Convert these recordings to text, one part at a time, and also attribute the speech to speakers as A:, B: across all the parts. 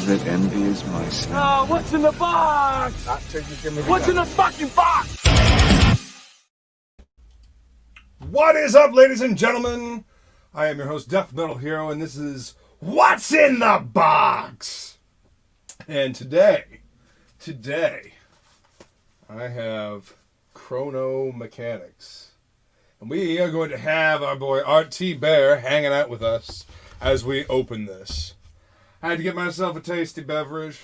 A: that envies my sin.
B: Oh, what's in the box?
A: Not till you give me the
B: What's in the fucking box?
C: What is up, ladies and gentlemen? I am your host, Death Metal Hero, and this is What's in the Box? And today, I have Chrono Mechanics. And we are going to have our boy Art Thibert hanging out with us as we open this. I had to get myself a tasty beverage,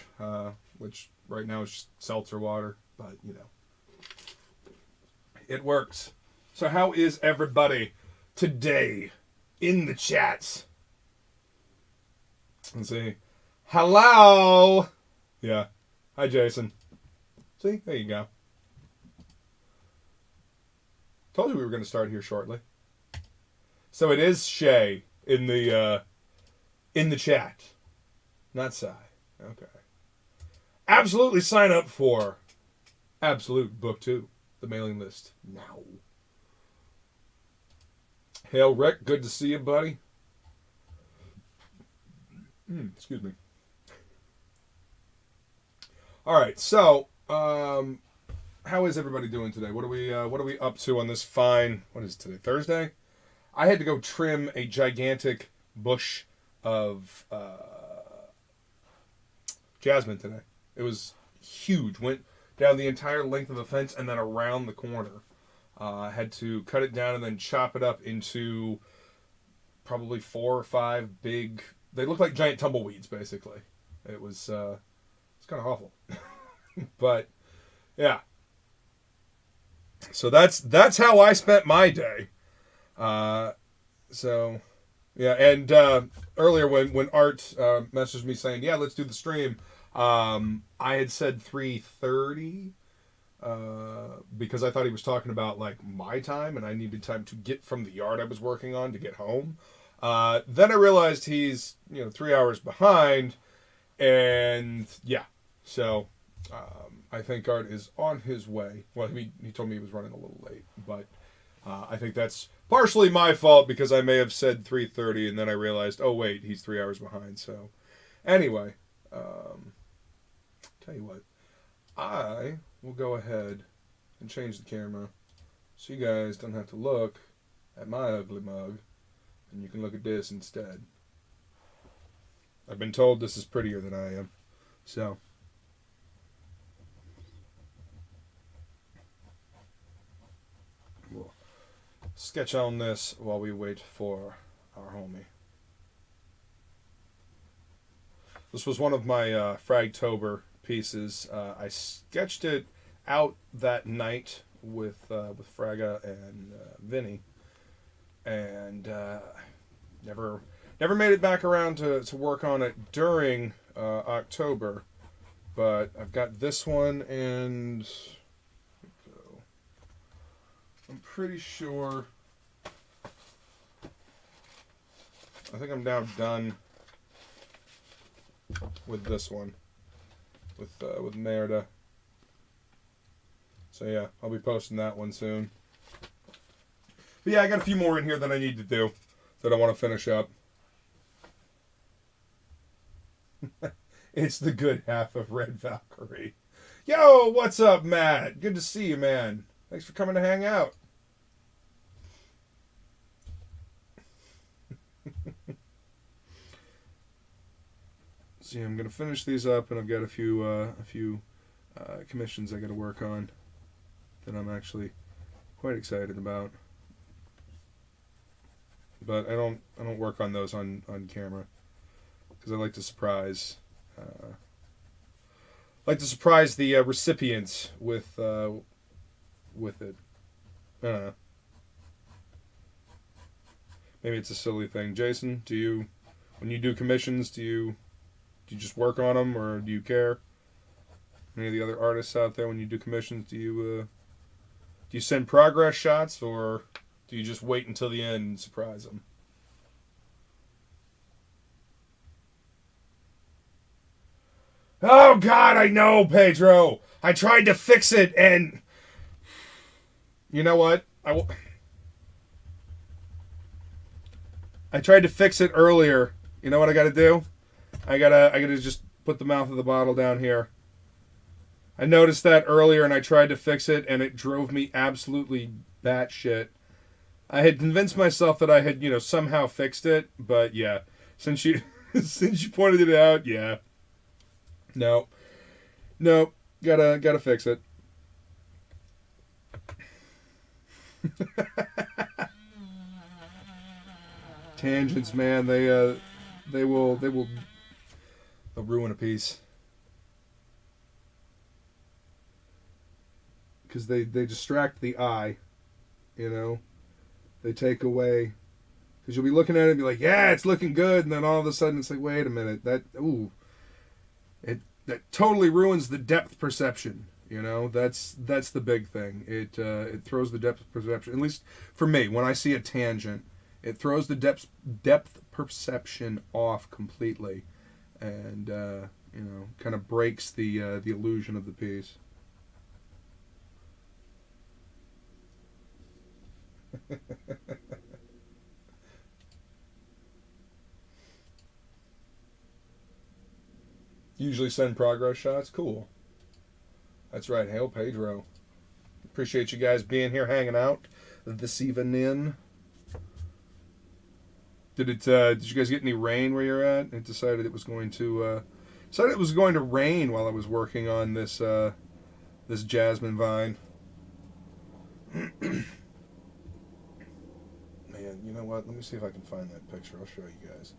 C: which right now is just seltzer water, but you know, it works. So how is everybody today in the chats? Let's see. Hello. Yeah. Hi, Jason. See, there you go. Told you we were going to start here shortly. So it is Shay in the chat, not Sai. Okay. Absolutely sign up for Absolute Book 2, the mailing list now. Hail, Rick. Good to see you, buddy. Excuse me. All right, so how is everybody doing today? What are we up to on this fine? What is it today? Thursday. I had to go trim a gigantic bush of jasmine today. It was huge. Went down the entire length of the fence and then around the corner. I had to cut it down and then chop it up into probably 4 or 5 big. They look like giant tumbleweeds, basically. It was it's kind of awful, but yeah. So that's how I spent my day. So yeah, and earlier when Art messaged me saying, yeah, let's do the stream, I had said 3:30. Because I thought he was talking about like my time and I needed time to get from the yard I was working on to get home. Then I realized he's 3 hours behind, and yeah, so I think Art is on his way. Well, he told me he was running a little late, but I think that's partially my fault because I may have said 3:30 and then I realized, oh wait, he's 3 hours behind. So anyway, tell you what, I will go ahead and change the camera so you guys don't have to look at my ugly mug and you can look at this instead. I've been told this is prettier than I am, so we'll sketch on this while we wait for our homie. This was one of my Fragtober pieces. I sketched it out that night with Fraga and Vinny, and never made it back around to work on it during October. But I've got this one, and I'm pretty sure. I think I'm now done with this one. With Merida. So yeah, I'll be posting that one soon. But yeah, I got a few more in here that I need to do that I want to finish up. It's the good half of Red Valkyrie. Yo, what's up, Matt? Good to see you, man. Thanks for coming to hang out. See, I'm gonna finish these up, and I've got a few commissions I got to work on that I'm actually quite excited about. But I don't work on those on camera because I like to surprise the recipients with it. I don't know. Maybe it's a silly thing. Jason, when you do commissions, do you just work on them, or do you care? Any of the other artists out there, when you do commissions, do you send progress shots, or do you just wait until the end and surprise them? Oh God, I know, Pedro. I tried to fix it, and you know what? I tried to fix it earlier. You know what I got to do? I gotta just put the mouth of the bottle down here. I noticed that earlier and I tried to fix it and it drove me absolutely batshit. I had convinced myself that I had, somehow fixed it, but yeah, since you since you pointed it out, yeah. No. Gotta fix it. Tangents, man, they'll ruin a piece. Because they distract the eye, They take away. Because you'll be looking at it and be like, yeah, it's looking good. And then all of a sudden it's like, wait a minute. That totally ruins the depth perception. That's the big thing. It throws the depth perception. At least for me, when I see a tangent, it throws the depth perception off completely. And, kind of breaks the illusion of the piece. Usually send progress shots. Cool. That's right. Hail Pedro. Appreciate you guys being here, hanging out this evening. Did you guys get any rain where you're at? It decided it was going to rain while I was working on this this jasmine vine. Man, you know what? Let me see if I can find that picture. I'll show you guys.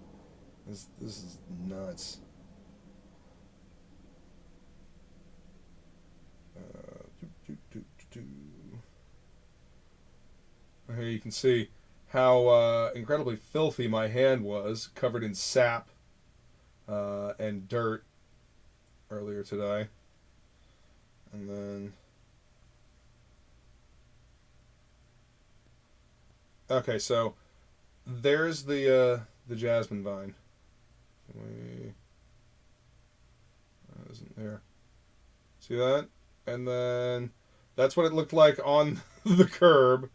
C: This is nuts. Here you can see how incredibly filthy my hand was, covered in sap and dirt earlier today. And then... Okay, so there's the jasmine vine. Isn't there? See that? And then that's what it looked like on the curb,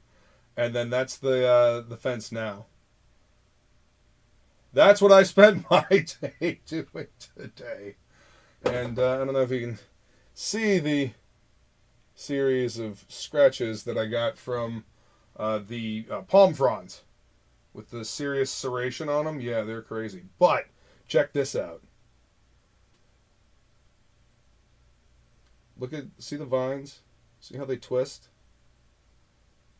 C: and then that's the fence now. That's what I spent my day doing today. And I don't know if you can see the series of scratches that I got from the palm fronds with the serious serration on them. Yeah, they're crazy. But check this out. See the vines? See how they twist?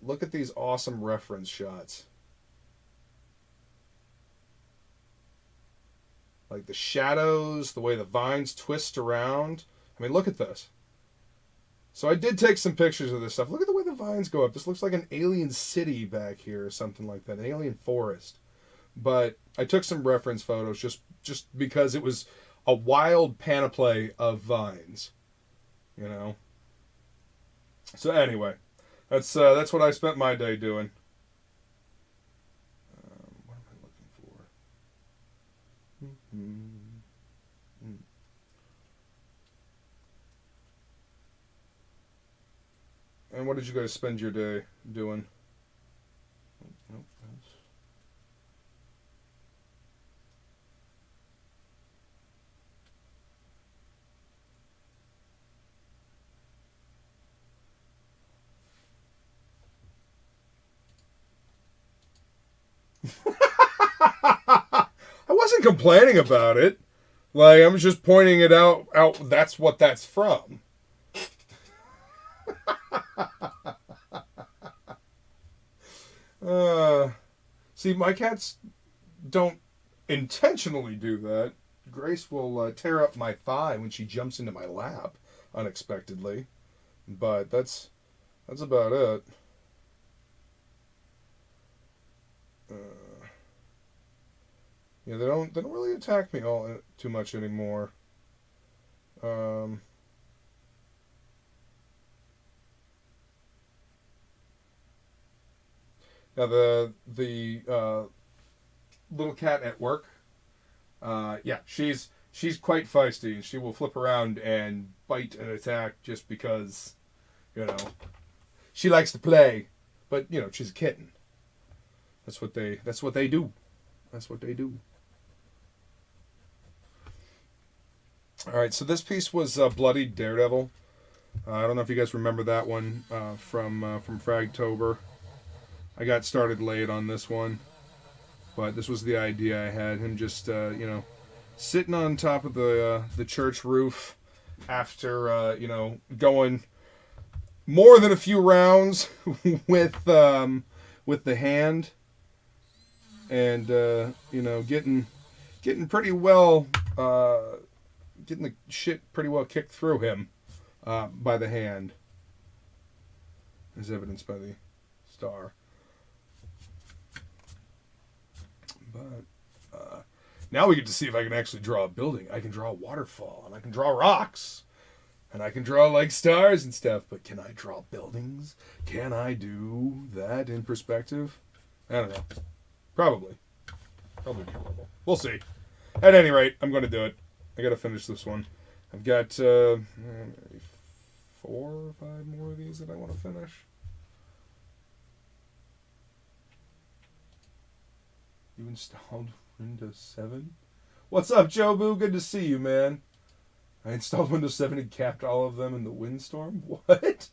C: Look at these awesome reference shots. Like the shadows, the way the vines twist around. I mean, look at this. So I did take some pictures of this stuff. Look at the way the vines go up. This looks like an alien city back here or something like that. An alien forest. But I took some reference photos just because it was a wild panoply of vines. So anyway, that's what I spent my day doing. What am I looking for? And what did you guys spend your day doing? Nope, I wasn't complaining about it. Like, I'm just pointing it out. That's what that's from. See, my cats don't intentionally do that. Grace will tear up my thigh when she jumps into my lap unexpectedly. But that's about it. Yeah, they don't really attack me all too much anymore. Now the little cat at work, yeah, she's quite feisty, and she will flip around and bite and attack just because, she likes to play. But she's a kitten. That's what they do. That's what they do. All right, so this piece was Bloody Daredevil. I don't know if you guys remember that one from Fragtober. I got started late on this one, but this was the idea I had. Him just, sitting on top of the church roof after, going more than a few rounds with the hand, and getting pretty well, getting the shit pretty well kicked through him by the hand, as evidenced by the star. But now we get to see if I can actually draw a building. I can draw a waterfall, and I can draw rocks, and I can draw like stars and stuff. But can I draw buildings? Can I do that in perspective? I don't know. Probably terrible. We'll see. At any rate, I'm going to do it. I got to finish this one. I've got 4 or 5 more of these that I want to finish. You installed Windows 7? What's up, Joe Boo? Good to see you, man. I installed Windows 7 and capped all of them in the windstorm? What?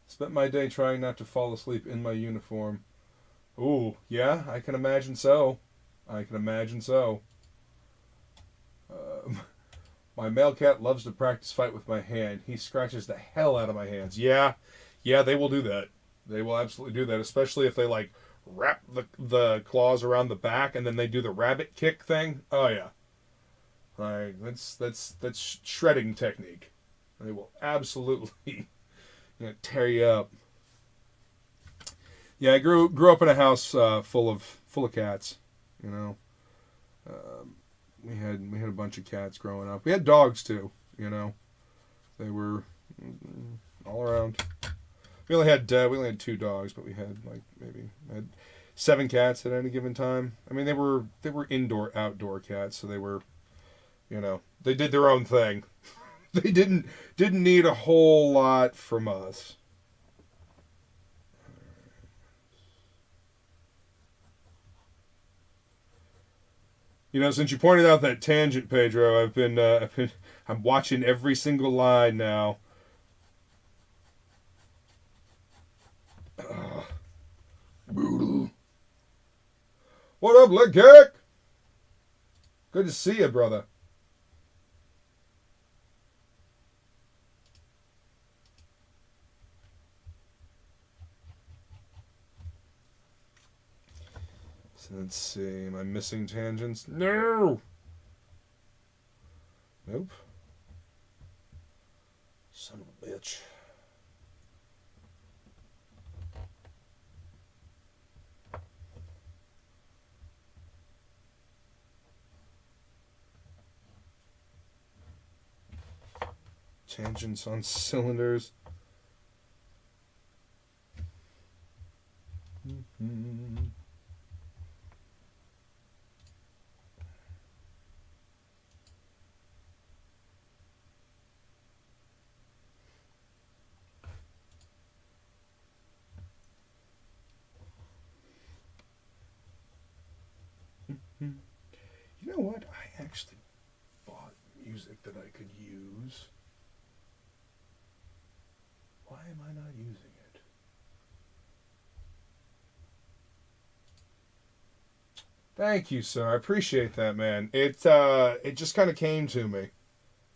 C: Spent my day trying not to fall asleep in my uniform. Ooh, yeah, I can imagine so. My male cat loves to practice fight with my hand. He scratches the hell out of my hands. Yeah, they will do that. They will absolutely do that, especially if they, like, wrap the claws around the back and then they do the rabbit kick thing. Oh, yeah. Like, that's shredding technique. They will absolutely tear you up. Yeah, I grew up in a house full of cats. We had a bunch of cats growing up. We had dogs too. They were all around. We only had 2 dogs, but we had maybe 7 cats at any given time. I mean, they were indoor outdoor cats, so they were, they did their own thing. They didn't need a whole lot from us. Since you pointed out that tangent, Pedro, I'm watching every single line now. Brutal. What up, Legek? Good to see you, brother. So let's see. Am I missing tangents? No. Nope. Son of a bitch. Tangents on cylinders. Mm-hmm. You know what? I actually bought music that I could use. Why am I not using it? Thank you, sir. I appreciate that, man. It just kind of came to me,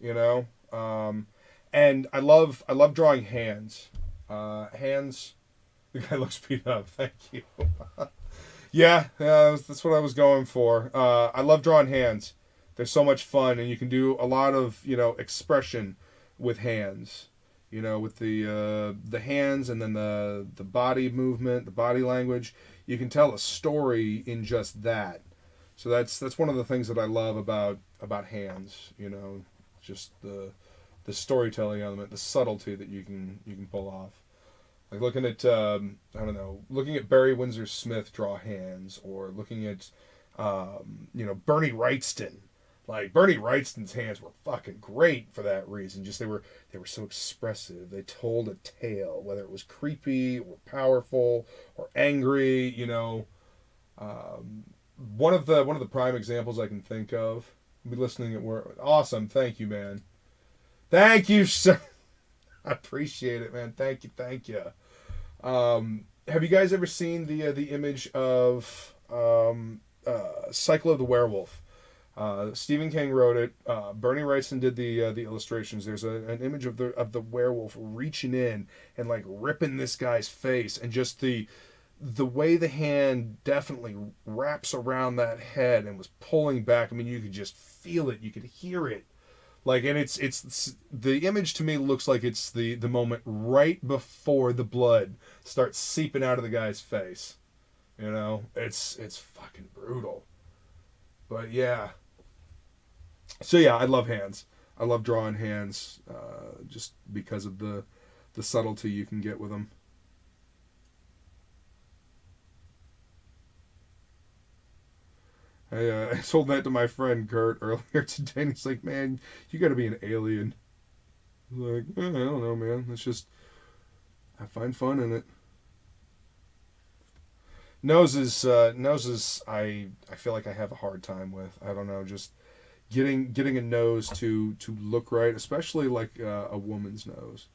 C: and I love drawing hands. Hands. The guy looks beat up. Thank you. Yeah, that's what I was going for. I love drawing hands. They're so much fun, and you can do a lot of expression with hands. With the hands and then the body movement, the body language. You can tell a story in just that. So that's one of the things that I love about hands. Just the storytelling element, the subtlety that you can pull off. Like looking at looking at Barry Windsor Smith draw hands, or looking at Bernie Wrightston. Like Bernie Wrightston's hands were fucking great for that reason. Just they were so expressive. They told a tale, whether it was creepy or powerful or angry. One of the prime examples I can think of Be listening at work. Awesome. Thank you, man. Thank you, sir. I appreciate it, man. Thank you. Thank you. Have you guys ever seen the image of Cycle of the Werewolf? Stephen King wrote it. Bernie Wrightson did the illustrations. There's an image of the werewolf reaching in and like ripping this guy's face, and just the way the hand definitely wraps around that head and was pulling back. I mean, you could just feel it. You could hear it. Like, and it's the image to me looks like it's the moment right before the blood starts seeping out of the guy's face. You know, it's fucking brutal. But yeah. So yeah, I love hands. I love drawing hands, just because of the subtlety you can get with them. I told that to my friend Kurt earlier today, and he's like, "Man, you got to be an alien." I was like, I don't know, man. It's just I find fun in it. Noses, I feel like I have a hard time with. I don't know, just getting a nose to look right, especially like a woman's nose.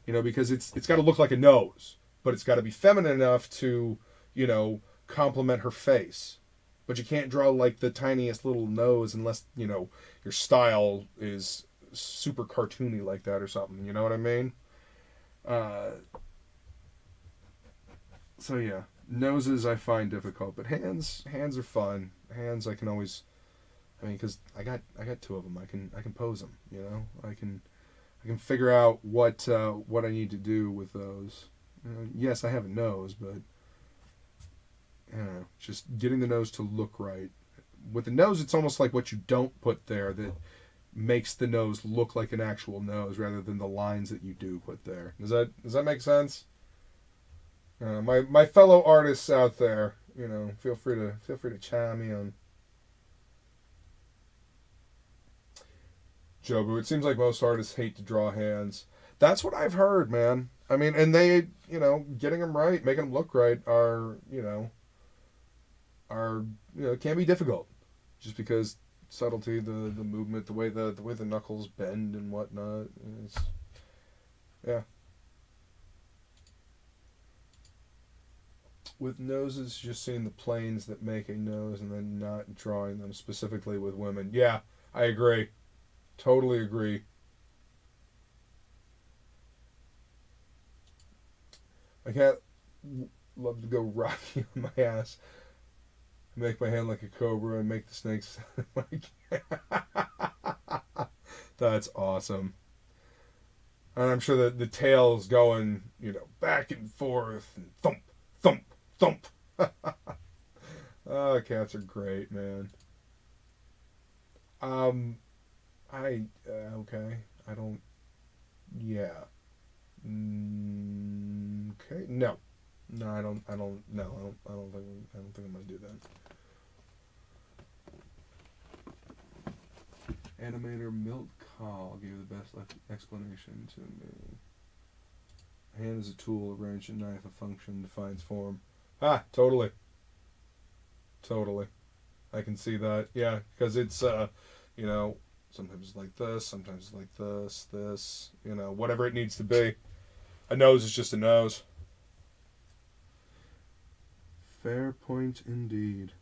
C: You know, because it's got to look like a nose, but it's got to be feminine enough to, you know, complement her face. But you can't draw like the tiniest little nose unless, you know, your style is super cartoony like that or something. You know what I mean? So yeah, noses I find difficult, but hands are fun. Hands I can always, I mean, because I got two of them. I can pose them. You know, I can figure out what I need to do with those. Yes, I have a nose, but I don't know, just getting the nose to look right. With the nose, it's almost like what you don't put there that makes the nose look like an actual nose rather than the lines that you do put there. Does that make sense? My fellow artists out there, you know, feel free to chime in. Jobu, it seems like most artists hate to draw hands. That's what I've heard, man. I mean, and they, you know, getting them right, making them look right are, you know, can be difficult, just because subtlety, the movement, the way the knuckles bend and whatnot. It's, yeah. With noses, just seeing the planes that make a nose and then not drawing them specifically with women. Yeah, I agree. Totally agree. My cat loves to go rocky on my ass. Make my hand like a cobra and make the snakes like. That's awesome. And I'm sure that the tail's going, you know, back and forth and thump, thump, thump. Oh, cats are great, man. Okay. I don't. Yeah. Okay. No. No, I don't. No, I don't think I'm gonna do that. Animator Milt Kahl gave the best explanation to me. A hand is a tool, arranged a knife, a function, defines form. Ah, totally. Totally. I can see that. Yeah, because it's, you know, sometimes it's like this, sometimes it's like this, you know, whatever it needs to be. A nose is just a nose. Fair point indeed.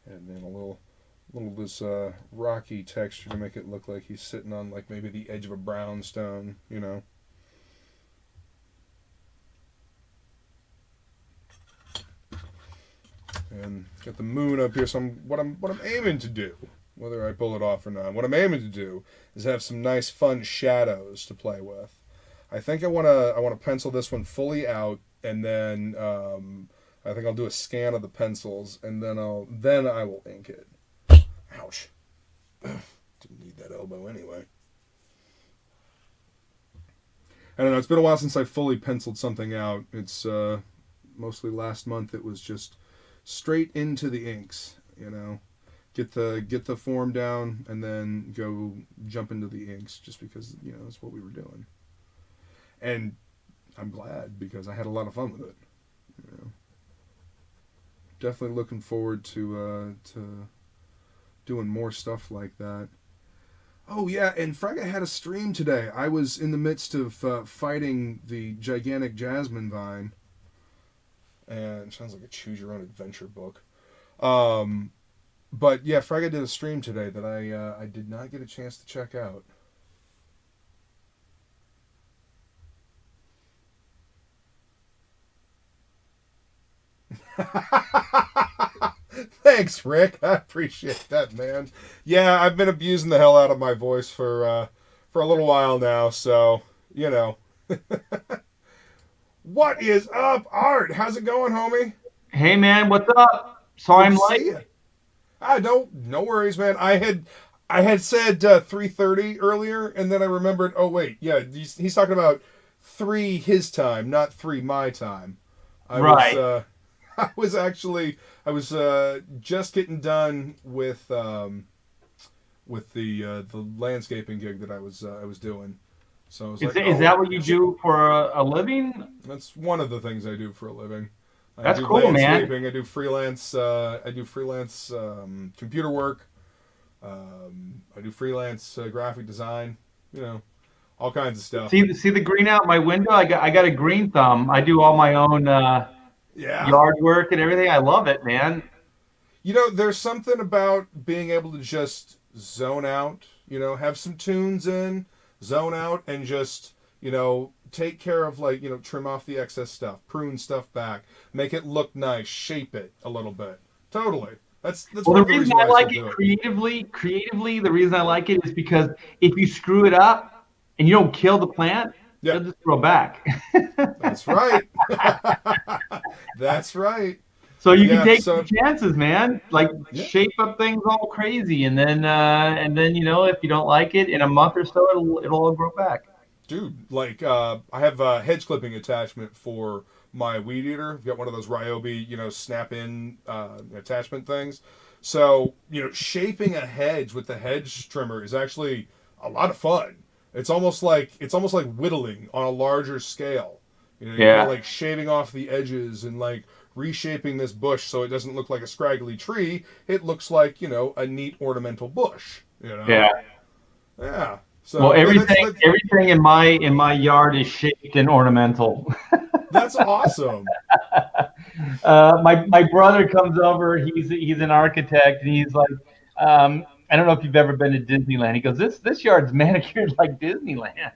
C: And then a little this rocky texture to make it look like he's sitting on like maybe the edge of a brownstone, you know. And got the moon up here, so what I'm aiming to do, whether I pull it off or not, what I'm aiming to do is have some nice fun shadows to play with. I think I wanna pencil this one fully out, and then I think I'll do a scan of the pencils, and then I will ink it. Ouch. Didn't need that elbow anyway. I don't know. It's been a while since I fully penciled something out. It's mostly last month. It was just straight into the inks. Get the form down and then go jump into the inks, just because that's what we were doing. And I'm glad, because I had a lot of fun with it. Definitely looking forward to doing more stuff like that. Oh yeah, and Fragga had a stream today. I was in the midst of fighting the gigantic jasmine vine, and it sounds like a choose your own adventure book. But yeah, Fragga did a stream today that I did not get a chance to check out. Thanks, Rick. I appreciate that, man. Yeah, I've been abusing the hell out of my voice for a little while now, so What is up, Art? How's it going, homie?
D: Hey, man, what's up? Sorry I'm late.
C: No worries, man. I had said 3:30 earlier, and then I remembered. Oh wait, yeah, he's talking about 3 his time, not 3 my time.
D: Right.
C: I was just getting done with the landscaping gig that I was doing. So I was
D: is that what you do for a living?
C: That's one of the things I do for a living.
D: That's
C: I do
D: cool, man.
C: I do freelance. Computer work. I do freelance graphic design. All kinds of stuff.
D: See the green out my window? I got a green thumb. I do all my own yard work and everything. I love it, man.
C: There's something about being able to just zone out. Have some tunes in, zone out, and just take care of, trim off the excess stuff, prune stuff back, make it look nice, shape it a little bit. Totally. That's
D: well, the reason I like it creatively, the reason I like it is because if you screw it up and you don't kill the plant, it'll just grow back.
C: That's right. That's right.
D: So you can take some chances, man. Shape up things all crazy, and then if you don't like it, in a month or so, it'll all grow back.
C: Dude, I have a hedge clipping attachment for my weed eater. I've got one of those Ryobi, snap-in attachment things. So, shaping a hedge with the hedge trimmer is actually a lot of fun. It's almost like whittling on a larger scale. You're shaving off the edges and reshaping this bush so it doesn't look like a scraggly tree. It looks like, a neat ornamental bush.
D: Yeah.
C: Yeah. So
D: well, everything in my yard is shaped and ornamental.
C: That's awesome.
D: My brother comes over. He's an architect, and he's like, I don't know if you've ever been to Disneyland. He goes, this yard's manicured like Disneyland.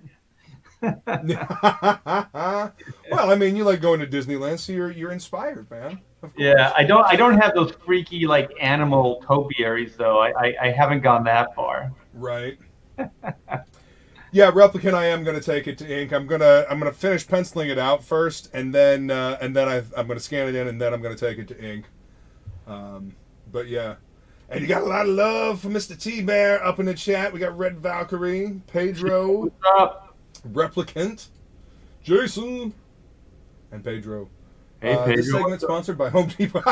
C: Well, I mean, you like going to Disneyland, so you're inspired, man.
D: Yeah, I don't have those freaky animal topiaries though. I haven't gone that far.
C: Right. Yeah, Replicant. I am going to take it to ink. I'm gonna finish penciling it out first, and then I'm going to scan it in, and then I'm going to take it to ink. But yeah, and you got a lot of love for Mr. T-Bear up in the chat. We got Red Valkyrie, Pedro,
D: what's up?
C: Replicant, Jason, and Pedro.
D: Hey, Pedro.
C: This segment's sponsored by Home Depot.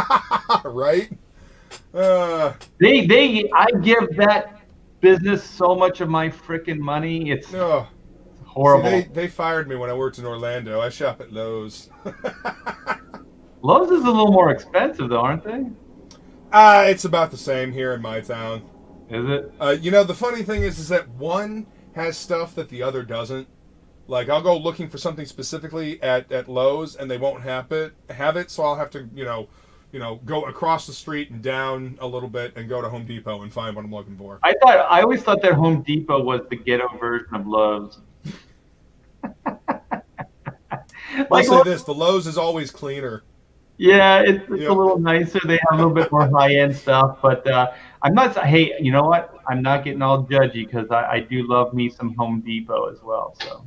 C: Right?
D: I give that business so much of my freaking money. It's horrible.
C: See, they fired me when I worked in Orlando. I shop at Lowe's.
D: Lowe's is a little more expensive though, aren't they?
C: It's about the same here in my town.
D: Is it?
C: The funny thing is that one has stuff that the other doesn't. I'll go looking for something specifically at Lowe's, and they won't have it, so I'll have to, go across the street and down a little bit and go to Home Depot and find what I'm looking for.
D: I always thought that Home Depot was the ghetto version of Lowe's.
C: I'll say this, the Lowe's is always cleaner.
D: Yeah, it's a little nicer. They have a little bit more high-end stuff, but I'm not. Hey, you know what? I'm not getting all judgy because I do love me some Home Depot as well. So.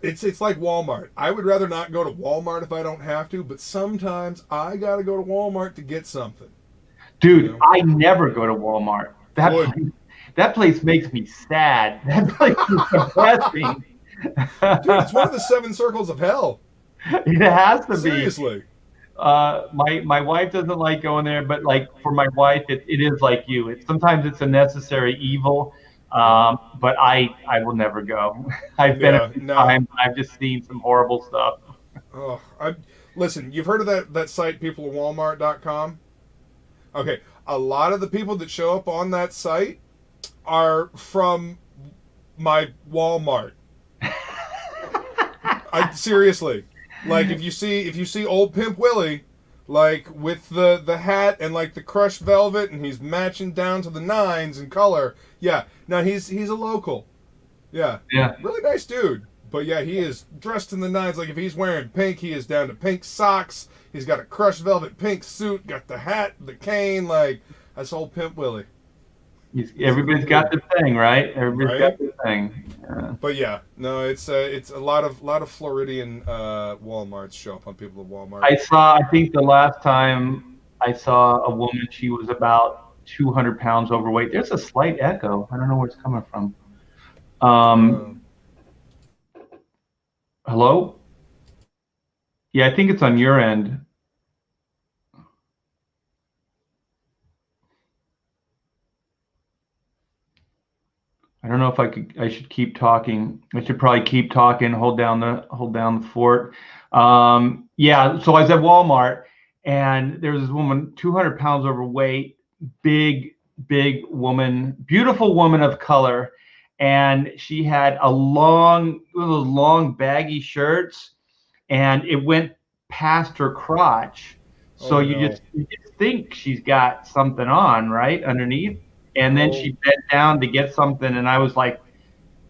C: It's like Walmart. I would rather not go to Walmart if I don't have to, but sometimes I gotta go to Walmart to get something.
D: Dude, I never go to Walmart. That place makes me sad. That place is depressing.
C: Dude, it's one of the 7 circles of hell.
D: It has to be.
C: Seriously.
D: My wife doesn't like going there, but like for my wife, it is like you. Sometimes it's a necessary evil, but I will never go. I've been a few times. I've just seen some horrible stuff.
C: Oh, listen. You've heard of that site, peopleofwalmart.com? Okay, a lot of the people that show up on that site are from my Walmart. Seriously. Like if you see old Pimp Willie, like with the hat and like the crushed velvet, and he's matching down to the 9s in color. Yeah, now he's a local. Yeah, really nice dude. But yeah, he is dressed in the 9s. Like if he's wearing pink, he is down to pink socks. He's got a crushed velvet pink suit, got the hat, the cane. Like that's old Pimp Willie.
D: Everybody's got the thing, right? Everybody's got the thing. Yeah.
C: But yeah, no, it's a lot of Floridian Walmarts show up on people at Walmart.
D: I think the last time I saw a woman, she was about 200 pounds overweight. There's a slight echo. I don't know where it's coming from. Hello? Yeah, I think it's on your end. I don't know if I should keep talking. I should probably keep talking, hold down the fort. Yeah, so I was at Walmart and there was this woman, 200 pounds overweight, big woman, beautiful woman of color. And she had one of those long baggy shirts, and it went past her crotch. So you just think she's got something on right underneath. And then she bent down to get something, and I was like,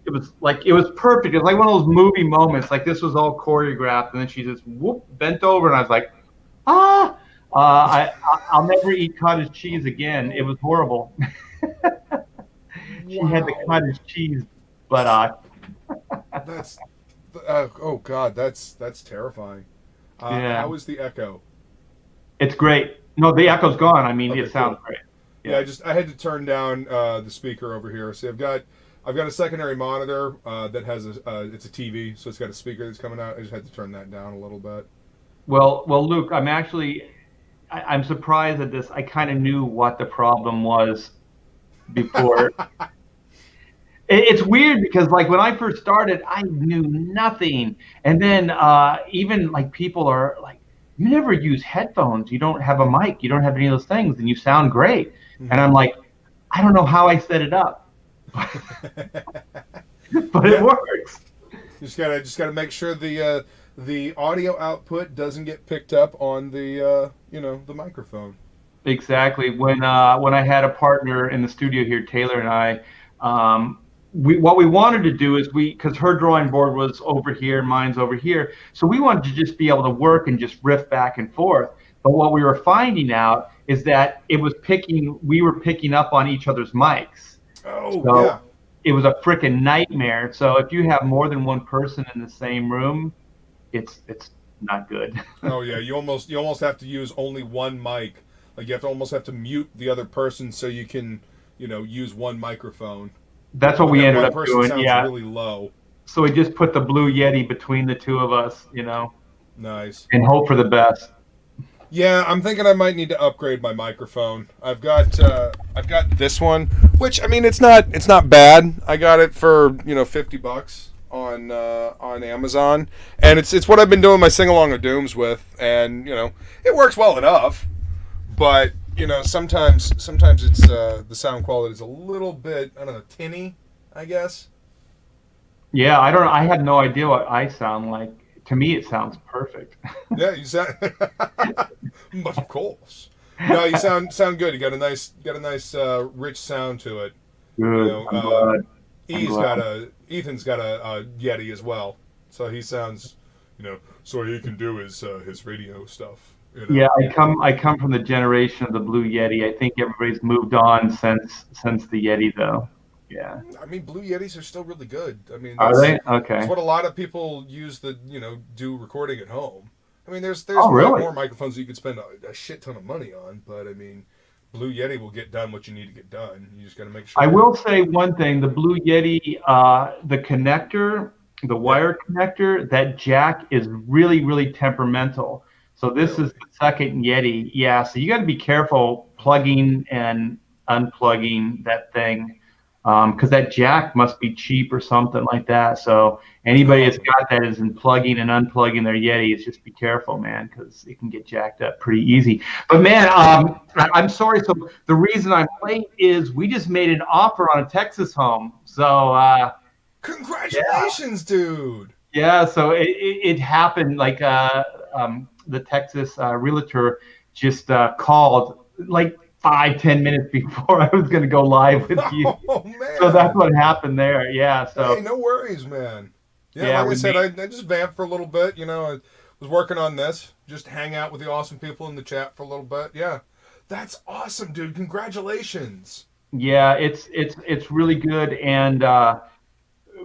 D: it was perfect. It was like one of those movie moments. Like this was all choreographed, and then she just bent over, and I was like, I'll never eat cottage cheese again. It was horrible. She had the cottage cheese buttock.
C: That's oh god, that's terrifying.
D: Yeah.
C: How is the echo?
D: It's great. No, the echo's gone. I mean, it sounds great.
C: Yeah, I had to turn down the speaker over here. See, I've got a secondary monitor that has it's a TV, so it's got a speaker that's coming out. I just had to turn that down a little bit.
D: Well, Luke, I'm surprised at this. I kind of knew what the problem was before. It's weird because like when I first started, I knew nothing, and then even like people are like, you never use headphones, you don't have a mic, you don't have any of those things, and you sound great. Mm-hmm. And I'm like, I don't know how I set it up, but it works.
C: You just gotta make sure the audio output doesn't get picked up on the the microphone.
D: Exactly. When I had a partner in the studio here, Taylor and I, what we wanted to do is because her drawing board was over here, mine's over here, so we wanted to just be able to work and just riff back and forth. But what we were finding out is that we were picking up on each other's mics.
C: Oh,
D: so
C: yeah.
D: It was a freaking nightmare. So if you have more than one person in the same room, it's not good.
C: Oh yeah, you almost have to use only one mic. Like you almost have to mute the other person so you can use one microphone.
D: That's what we ended up doing.
C: Sounds really low.
D: So we just put the Blue Yeti between the two of us,
C: Nice.
D: And hope for the best.
C: Yeah, I'm thinking I might need to upgrade my microphone. I've got this one, which I mean it's not bad. I got it for $50 on Amazon, and it's what I've been doing my sing along of dooms with, and it works well enough, but sometimes it's the sound quality is a little bit, I don't know, tinny, I guess.
D: Yeah, I have no idea what I sound like. To me, it sounds perfect.
C: Yeah, you sound. But of course, no, you sound good. You got a nice rich sound to it.
D: Good.
C: Ethan's got a Yeti as well, so he sounds, so what he can do is his radio stuff.
D: Yeah, I come from the generation of the Blue Yeti. I think everybody's moved on since the Yeti, though. Yeah.
C: I mean, Blue Yetis are still really good. I mean,
D: are they? Okay.
C: That's what a lot of people use do recording at home. I mean, there's
D: really?
C: more microphones that you could spend a shit ton of money on, but I mean, Blue Yeti will get done what you need to get done. You just got to make sure.
D: I will say one thing: the Blue Yeti, the connector the wire connector, that jack is really, really temperamental. So this is the second Yeti. Yeah, so you got to be careful plugging and unplugging that thing, because that jack must be cheap or something like that. So anybody that's got that is in plugging and unplugging their Yetis, just be careful, man, because it can get jacked up pretty easy. But man, I'm sorry. So the reason I'm late is we just made an offer on a Texas home. So
C: congratulations, dude.
D: Yeah, so it happened like the Texas realtor just called like 5-10 minutes before I was going to go live with you.
C: Oh man!
D: So that's what happened there. Yeah. So
C: hey, no worries, man. Yeah, like I said, I just vamped for a little bit. You know, I was working on this, just hang out with the awesome people in the chat for a little bit. Yeah, that's awesome, dude. Congratulations.
D: Yeah, it's really good. And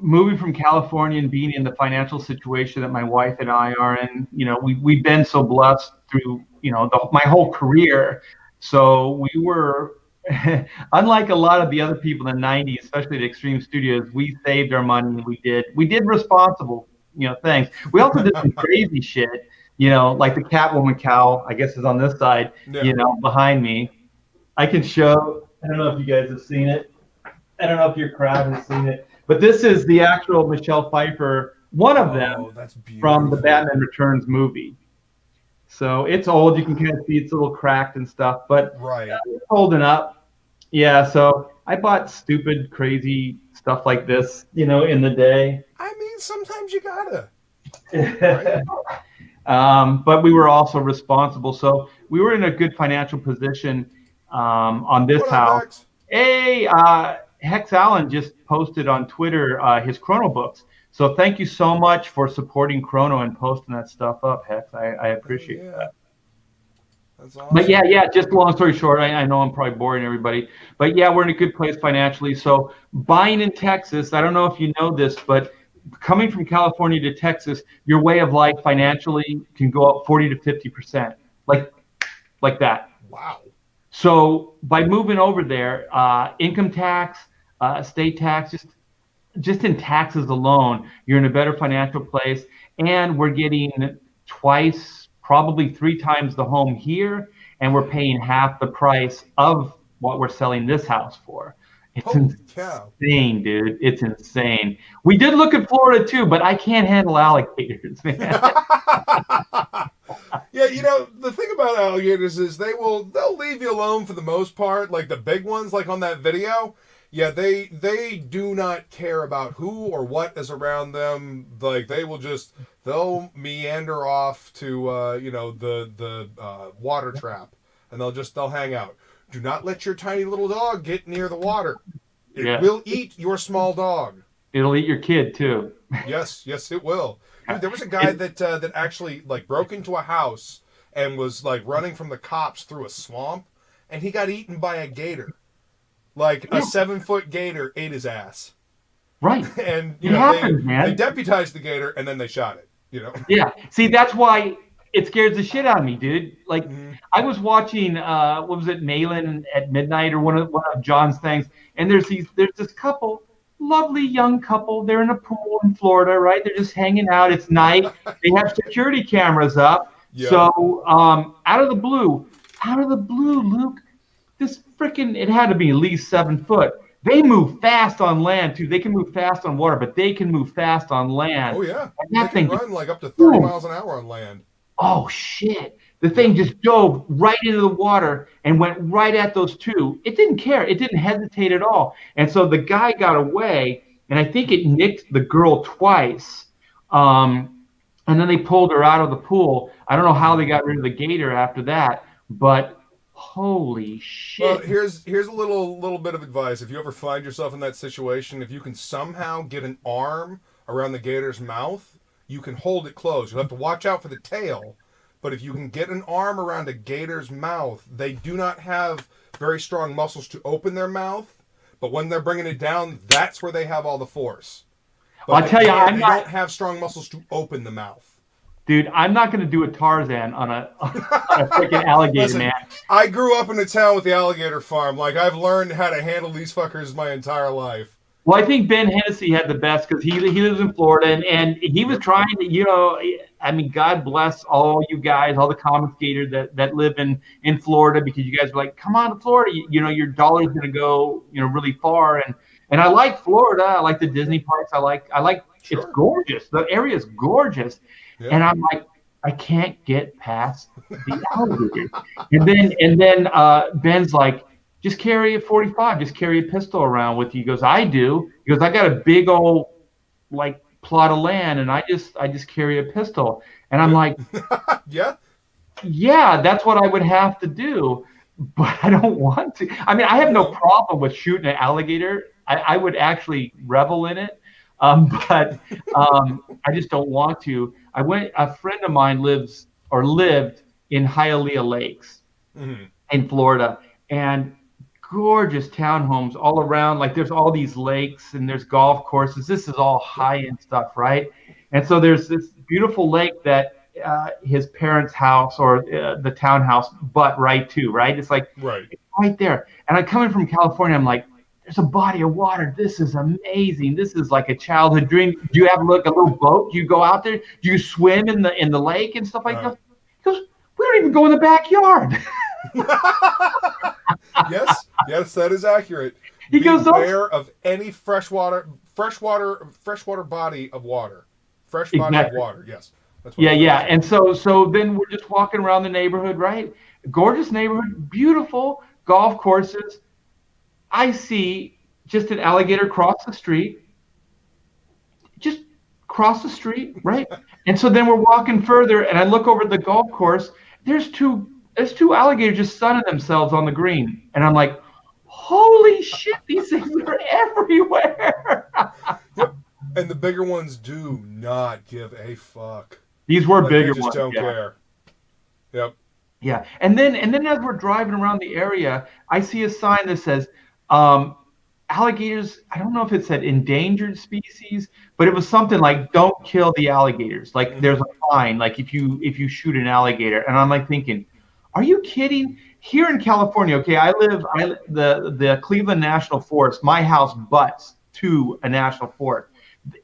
D: moving from California and being in the financial situation that my wife and I are in, you know, we've been so blessed through, you know, my whole career. So we were, unlike a lot of the other people in the 90s, especially at Extreme Studios, we saved our money. We did responsible, you know, things. We also did some crazy shit, you know, like the Catwoman cowl, I guess is on this side, you know, behind me. I can show, I don't know if you guys have seen it. I don't know if your crowd has seen it. But this is the actual Michelle Pfeiffer, one of them from the Batman Returns movie. So it's old. You can kind of see it's a little cracked and stuff, but it's holding up. Yeah, so I bought stupid, crazy stuff like this, you know, in the day.
C: I mean, sometimes you gotta.
D: But we were also responsible. So we were in a good financial position on this house. Hey, Hex Allen just posted on Twitter his Chrono books. So thank you so much for supporting Chrono and posting that stuff up, Hex. I appreciate that.
C: That's awesome.
D: But yeah, just long story short, I know I'm probably boring everybody. But yeah, we're in a good place financially. So buying in Texas, I don't know if you know this, but coming from California to Texas, your way of life financially can go up 40 to 50%. Like that.
C: Wow.
D: So by moving over there, income tax, state tax, just in taxes alone, you're in a better financial place. And we're getting twice, probably 3 times the home here, and we're paying half the price of what we're selling this house for. It's insane, dude. It's insane. We did look at Florida too, but I can't handle alligators, man.
C: Yeah, you know, the thing about alligators is they'll leave you alone for the most part. Like the big ones, like on that video. Yeah, they do not care about who or what is around them. Like they'll meander off to you know, the water trap, and they'll hang out. Do not let your tiny little dog get near the water. It will eat your small dog.
D: It'll eat your kid too.
C: Yes, it will. Dude, there was a guy that actually like broke into a house and was like running from the cops through a swamp, and he got eaten by a gator. Like a 7-foot gator ate his ass.
D: Right.
C: And you know, they deputized the gator and then they shot it. You know. Yeah.
D: See, that's why it scares the shit out of me, dude. Like I was watching what was it, Malin at Midnight or one of John's things, and there's this couple, lovely young couple. They're in a pool in Florida, right? They're just hanging out. It's night. They have security cameras up. Yeah. So out of the blue, Luke, this freaking, it had to be at least 7 foot. They move fast on land too. They can move fast on water, but they can move fast on land.
C: Oh yeah, and that thing can run like up to 30 miles an hour on land.
D: Oh shit! The thing just dove right into the water and went right at those two. It didn't care. It didn't hesitate at all. And so the guy got away, and I think it nicked the girl twice. And then they pulled her out of the pool. I don't know how they got rid of the gator after that, but holy shit.
C: Well, here's a little bit of advice. If you ever find yourself in that situation, if you can somehow get an arm around the gator's mouth, you can hold it closed. You'll have to watch out for the tail, but if you can get an arm around a gator's mouth, they do not have very strong muscles to open their mouth, but when they're bringing it down, that's where they have all the force. But
D: I'll tell you,
C: they don't have strong muscles to open the mouth.
D: Dude, I'm not going to do a Tarzan on a freaking alligator,
C: Listen,
D: man.
C: I grew up in a town with the alligator farm. Like, I've learned how to handle these fuckers my entire life.
D: Well, I think Ben Hennessy had the best because he lives in Florida, and he was trying to, I mean, God bless all you guys, all the commentators that live in Florida, because you guys are like, come on to Florida, your dollar's going to go, really far. And I like Florida. I like the Disney parks. I like
C: Sure.
D: It's gorgeous. The area is gorgeous.
C: Yeah.
D: And I'm like, I can't get past the alligators. And then Ben's like, just carry a 45, just carry a pistol around with you. He goes, I do. He goes, I got a big old plot of land, and I just carry a pistol. And I'm like, yeah, that's what I would have to do, but I don't want to. I mean, I have no problem with shooting an alligator. I would actually revel in it, but I just don't want to. A friend of mine lived in Hialeah Lakes in Florida, and gorgeous townhomes all around. Like, there's all these lakes and there's golf courses. This is all high-end stuff, right? And so there's this beautiful lake that his parents' house or the townhouse butt right to, right? It's like it's right there. And I'm coming from California. I'm like, there's a body of water. This is amazing. This is like a childhood dream. Do you have a little boat? Do you go out there? Do you swim in the lake and stuff like that? He goes, we don't even go in the backyard.
C: Yes, that is accurate.
D: He goes,
C: beware of any freshwater body of water. Fresh body of water. Yes. That's what
D: And so then we're just walking around the neighborhood, right? Gorgeous neighborhood, beautiful golf courses. I see just an alligator cross the street. Just cross the street, right? And so then we're walking further, and I look over at the golf course. There's two alligators just sunning themselves on the green. And I'm like, holy shit, these things are everywhere.
C: Yep. And the bigger ones do not give a fuck.
D: These were bigger
C: ones. They just don't care. Yep.
D: Yeah. And then as we're driving around the area, I see a sign that says, alligators, I don't know if it said endangered species, but it was something like, don't kill the alligators. Like, there's a fine, like if you shoot an alligator. And I'm like thinking, are you kidding? Here in California, okay, the Cleveland National Forest, my house butts to a national forest.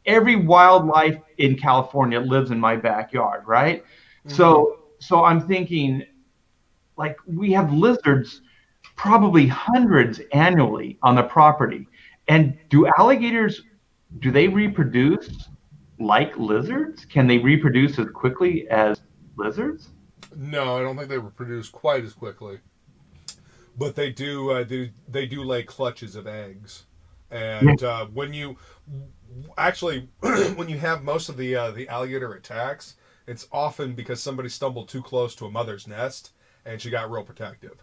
D: Every wildlife in California lives in my backyard, right? So I'm thinking, like, we have lizards, probably hundreds annually on the property. And do alligators, do they reproduce like lizards? Can they reproduce as quickly as lizards?
C: No, I don't think they reproduce quite as quickly. But they do they do lay clutches of eggs. And when you when you have most of the alligator attacks, it's often because somebody stumbled too close to a mother's nest and she got real protective.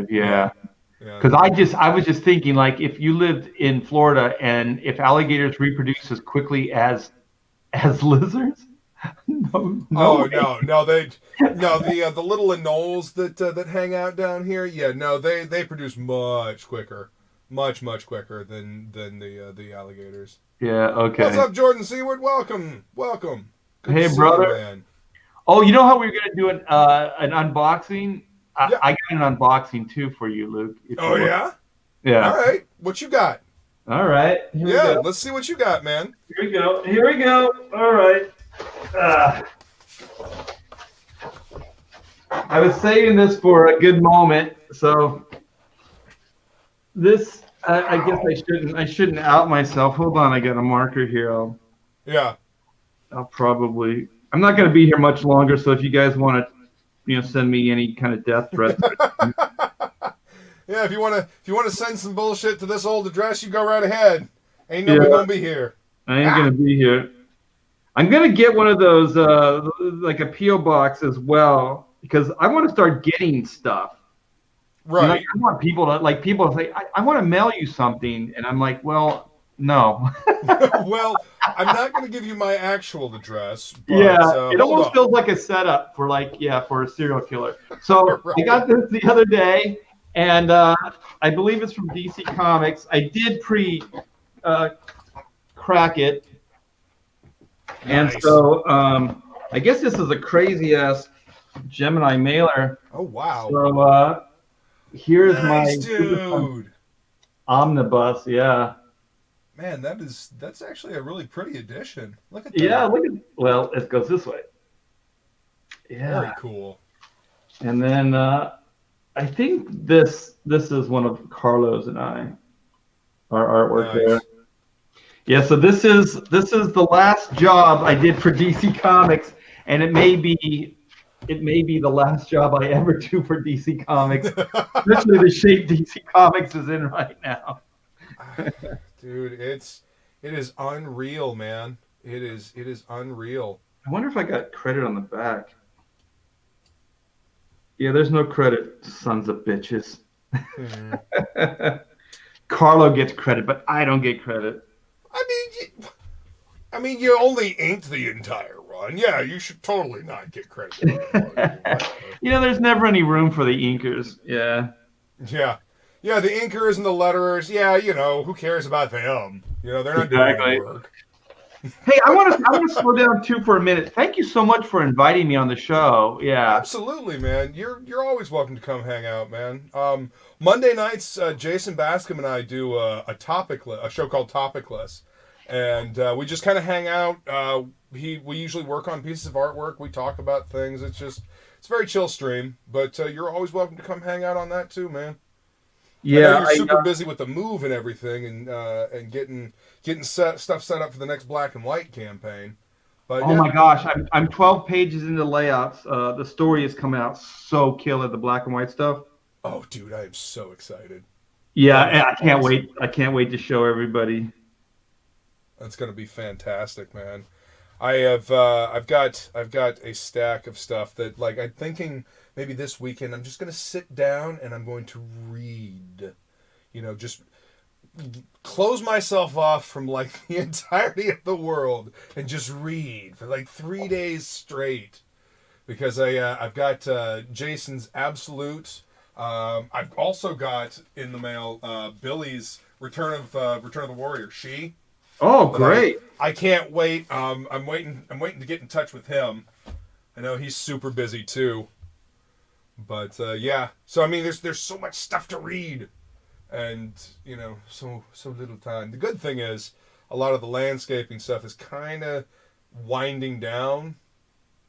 D: Yeah. Because I was just thinking, like, if you lived in Florida and if alligators reproduce as quickly as lizards, the little anoles that hang out down here, they produce much quicker than the alligators. Yeah. Okay.
C: What's up, Jordan Seward? Welcome. Good
D: hey,
C: to see
D: brother.
C: you, man.
D: Oh, you know how we were gonna do an unboxing? I got an unboxing too for you, Luke.
C: Oh, yeah?
D: Yeah.
C: All right. What you got?
D: All right. Here we go.
C: Let's see what you got, man.
D: Here we go. All right. I was saving this for a good moment, so this I guess I shouldn't out myself. Hold on, I got a marker here. I'll probably. I'm not going to be here much longer, so if you guys want to, send me any kind of death threats.
C: Yeah, if you want to send some bullshit to this old address, you go right ahead. Ain't nobody gonna be here.
D: I ain't gonna be here. I'm gonna get one of those, like a PO box as well, because I want to start getting stuff.
C: Right.
D: I want people to say, I want to mail you something, and I'm like, well, no.
C: Well, I'm not going to give you my actual address. But,
D: it almost feels like a setup for for a serial killer. So right. I got this the other day, and I believe it's from DC Comics. I did crack it, and so I guess this is a crazy ass Gemini mailer.
C: Oh wow!
D: So here's
C: nice,
D: my
C: dude.
D: Omnibus, yeah.
C: Man, that's actually a really pretty addition. Look at that.
D: Yeah, look at. Well, it goes this way.
C: Very
D: Yeah.
C: cool.
D: And then I think this is one of Carlos and our artwork
C: Nice.
D: there. Yeah, so this is the last job I did for DC Comics, and it may be the last job I ever do for DC Comics, especially the shape DC Comics is in right now.
C: Dude, it is unreal, man. It is unreal.
D: I wonder if I got credit on the back. Yeah, there's no credit, sons of bitches. Carlo gets credit, but I don't get credit.
C: I mean, you only inked the entire run. Yeah, you should totally not get credit.
D: There's never any room for the inkers. Yeah.
C: Yeah. Yeah, the inkers and the letterers, yeah, who cares about them? They're not doing any work.
D: Hey, I want to slow down too for a minute. Thank you so much for inviting me on the show. Yeah.
C: Absolutely, man. You're always welcome to come hang out, man. Monday nights, Jason Bascom and I do a show called Topicless. And we just kind of hang out. We usually work on pieces of artwork. We talk about things. It's a very chill stream. But you're always welcome to come hang out on that too, man.
D: Yeah,
C: I know you're super busy with the move and everything, and getting stuff set up for the next Black and White campaign. But
D: my gosh, I'm 12 pages into layouts. The story is coming out so killer, the Black and White stuff.
C: Oh, dude, I am so excited.
D: Yeah, and I can't wait. I can't wait to show everybody.
C: That's gonna be fantastic, man. I've got a stack of stuff that, like, I'm thinking maybe this weekend I'm just gonna sit down and I'm going to read. Just close myself off from like the entirety of the world and just read for like 3 days straight. Because I've got Jason's Absolute. I've also got in the mail Billy's Return of the Warrior.
D: Oh, great!
C: I can't wait. I'm waiting to get in touch with him. I know he's super busy too. But yeah. So I mean, there's so much stuff to read, and so little time. The good thing is a lot of the landscaping stuff is kind of winding down.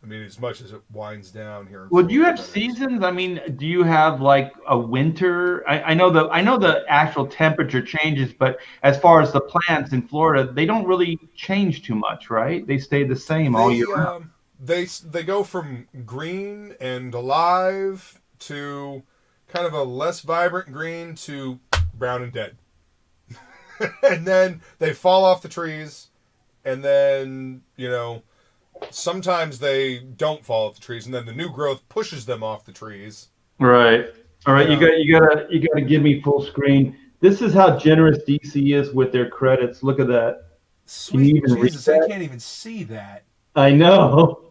C: I mean, as much as it winds down here.
D: Well, do you have seasons? I mean, do you have like a winter? I know the actual temperature changes, but as far as the plants in Florida, they don't really change too much, right? They stay the same all year round.
C: They go from green and alive to kind of a less vibrant green to brown and dead. And then they fall off the trees, and then, sometimes they don't fall off the trees, and then the new growth pushes them off the trees.
D: Right. All right. You gotta give me full screen. This is how generous DC is with their credits. Look at that.
C: Sweet Jesus, I can't even see that.
D: I know.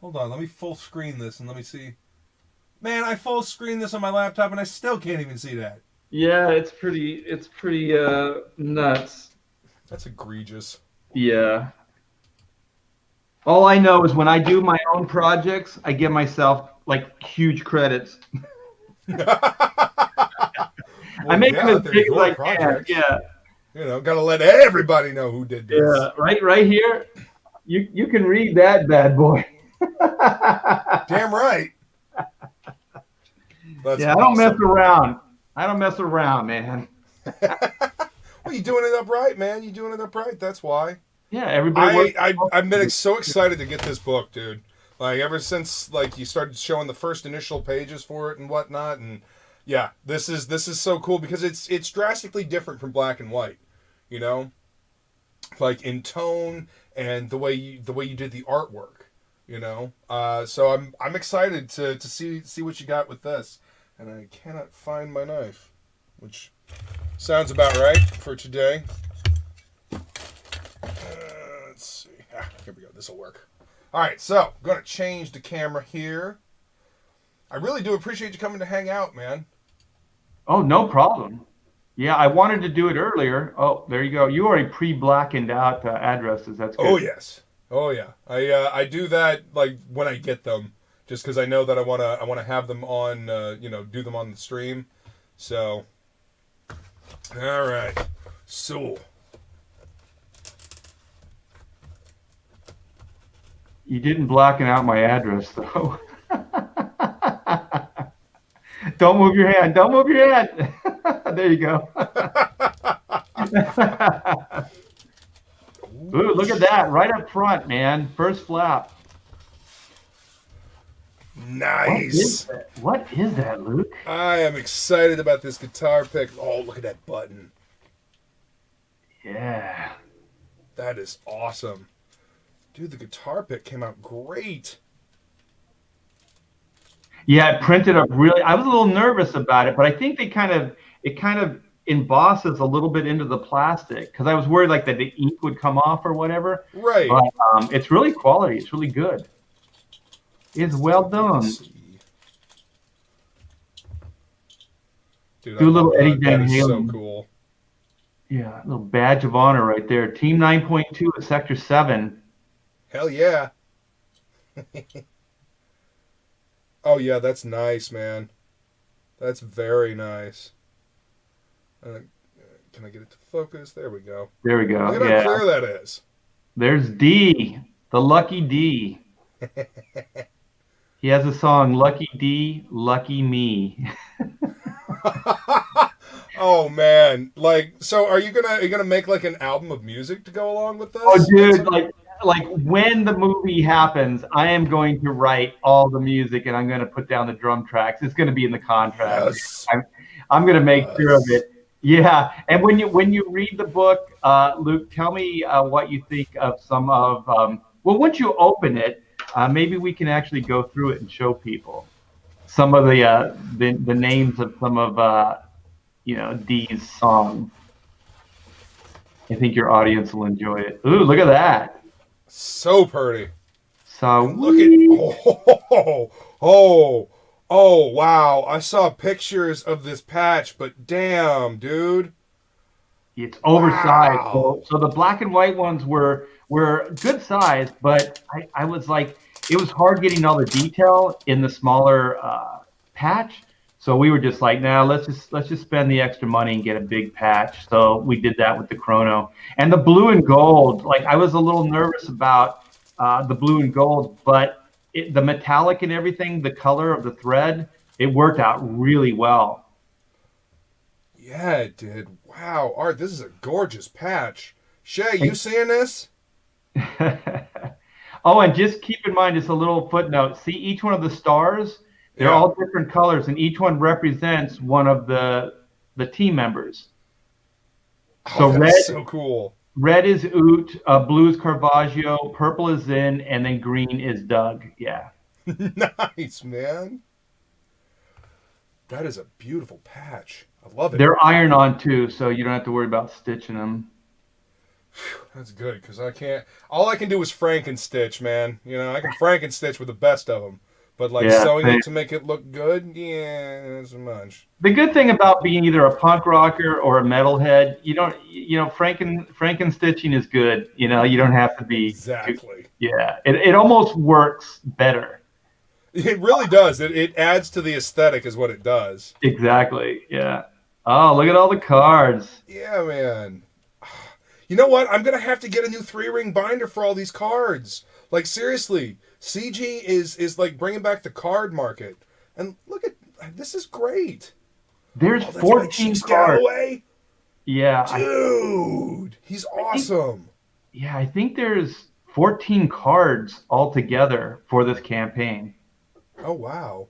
C: Hold on, let me full screen this and let me see. Man, I full screen this on my laptop and I still can't even see that.
D: Yeah, it's pretty nuts.
C: That's egregious.
D: Yeah. All I know is when I do my own projects, I give myself like huge credits. I make them as big as I can. Yeah.
C: Gotta let everybody know who did this.
D: Yeah, right here. You can read that bad boy.
C: Damn right. That's
D: awesome. I don't mess around. I don't mess around, man.
C: Well, you doing it upright, man. You doing it upright. That's why.
D: Yeah, everybody.
C: I've been so excited to get this book, dude. Like ever since you started showing the first initial pages for it and whatnot, and yeah, this is so cool because it's drastically different from Black and White, like in tone and the way you did the artwork, So I'm excited to see what you got with this, and I cannot find my knife, which sounds about right for today. Let's see. Here we go. This will work. All right, so I'm going to change the camera here. I really do appreciate you coming to hang out, man.
D: Oh, no problem. Yeah, I wanted to do it earlier. Oh, there you go. You already pre-blackened out addresses. That's good.
C: Oh, yes. Oh, yeah. I do that like when I get them, just because I know that I want to have them on, do them on the stream. So, all right. So,
D: You didn't blacken out my address, though. Don't move your hand. Don't move your hand. There you go. Ooh, look at that. Right up front, man. First flap.
C: Nice.
D: What is that, Luke?
C: I am excited about this guitar pick. Oh, look at that button.
D: Yeah.
C: That is awesome. Dude, the guitar pick came out great.
D: Yeah, it printed up really. I was a little nervous about it, but I think it kind of embosses a little bit into the plastic because I was worried like that the ink would come off or whatever.
C: Right.
D: But it's really quality. It's really good. It's well done.
C: Dude,
D: Do a little Eddie
C: that
D: Van
C: is so
D: Halen.
C: cool.
D: Yeah, a little badge of honor right there. Team 9.2 at Sector 7.
C: Hell yeah. Oh, yeah, that's nice, man. That's very nice. Can I get it to focus? There we go.
D: There we go.
C: Look at how clear that is.
D: There's D, the lucky D. He has a song, Lucky D, Lucky Me.
C: Oh man, like, so are you gonna make like an album of music to go along with this?
D: Oh, dude, like when the movie happens, I am going to write all the music and I'm going to put down the drum tracks. It's going to be in the contract.
C: Yes.
D: I'm going to make sure of it. Yeah, and when you read the book, Luke, tell me what you think of some of. Well, once you open it, maybe we can actually go through it and show people some of the names of some of Dee's songs. I think your audience will enjoy it. Ooh, look at that!
C: So pretty.
D: So
C: look at oh wow! I saw pictures of this patch, but damn, dude,
D: it's oversized.
C: Wow.
D: So the black and white ones were good size, but I was like, it was hard getting all the detail in the smaller patch. So we were just like, nah, let's just spend the extra money and get a big patch. So we did that with the Chrono. And the blue and gold, like I was a little nervous about the blue and gold, but the metallic and everything, the color of the thread, it worked out really well.
C: Yeah, it did. Wow, Art, this is a gorgeous patch. Shay, you seeing this?
D: Oh, and just keep in mind, just a little footnote. See each one of the stars? They're all different colors, and each one represents one of the team members. So
C: that's so cool.
D: Red is Oot, blue is Caravaggio, purple is Zin, and then green is Doug. Yeah.
C: Nice, man. That is a beautiful patch. I love it.
D: They're iron-on too, so you don't have to worry about stitching them.
C: That's good, because I can't. All I can do is Frankenstitch, man. You know, I can Frankenstitch with the best of them. But like sewing it to make it look good, yeah, not so much.
D: The good thing about being either a punk rocker or a metalhead, Frankenstitching is good. You know, you don't have to be
C: exactly.
D: It almost works better.
C: It really does. It adds to the aesthetic, is what it does.
D: Exactly. Yeah. Oh, look at all the cards.
C: Yeah, man. You know what? I'm gonna have to get a new 3-ring binder for all these cards. Like seriously. CG is like bringing back the card market, and look at this is great.
D: There's 14 cards. Yeah,
C: dude, he's awesome.
D: I think there's 14 cards altogether for this campaign.
C: Oh wow.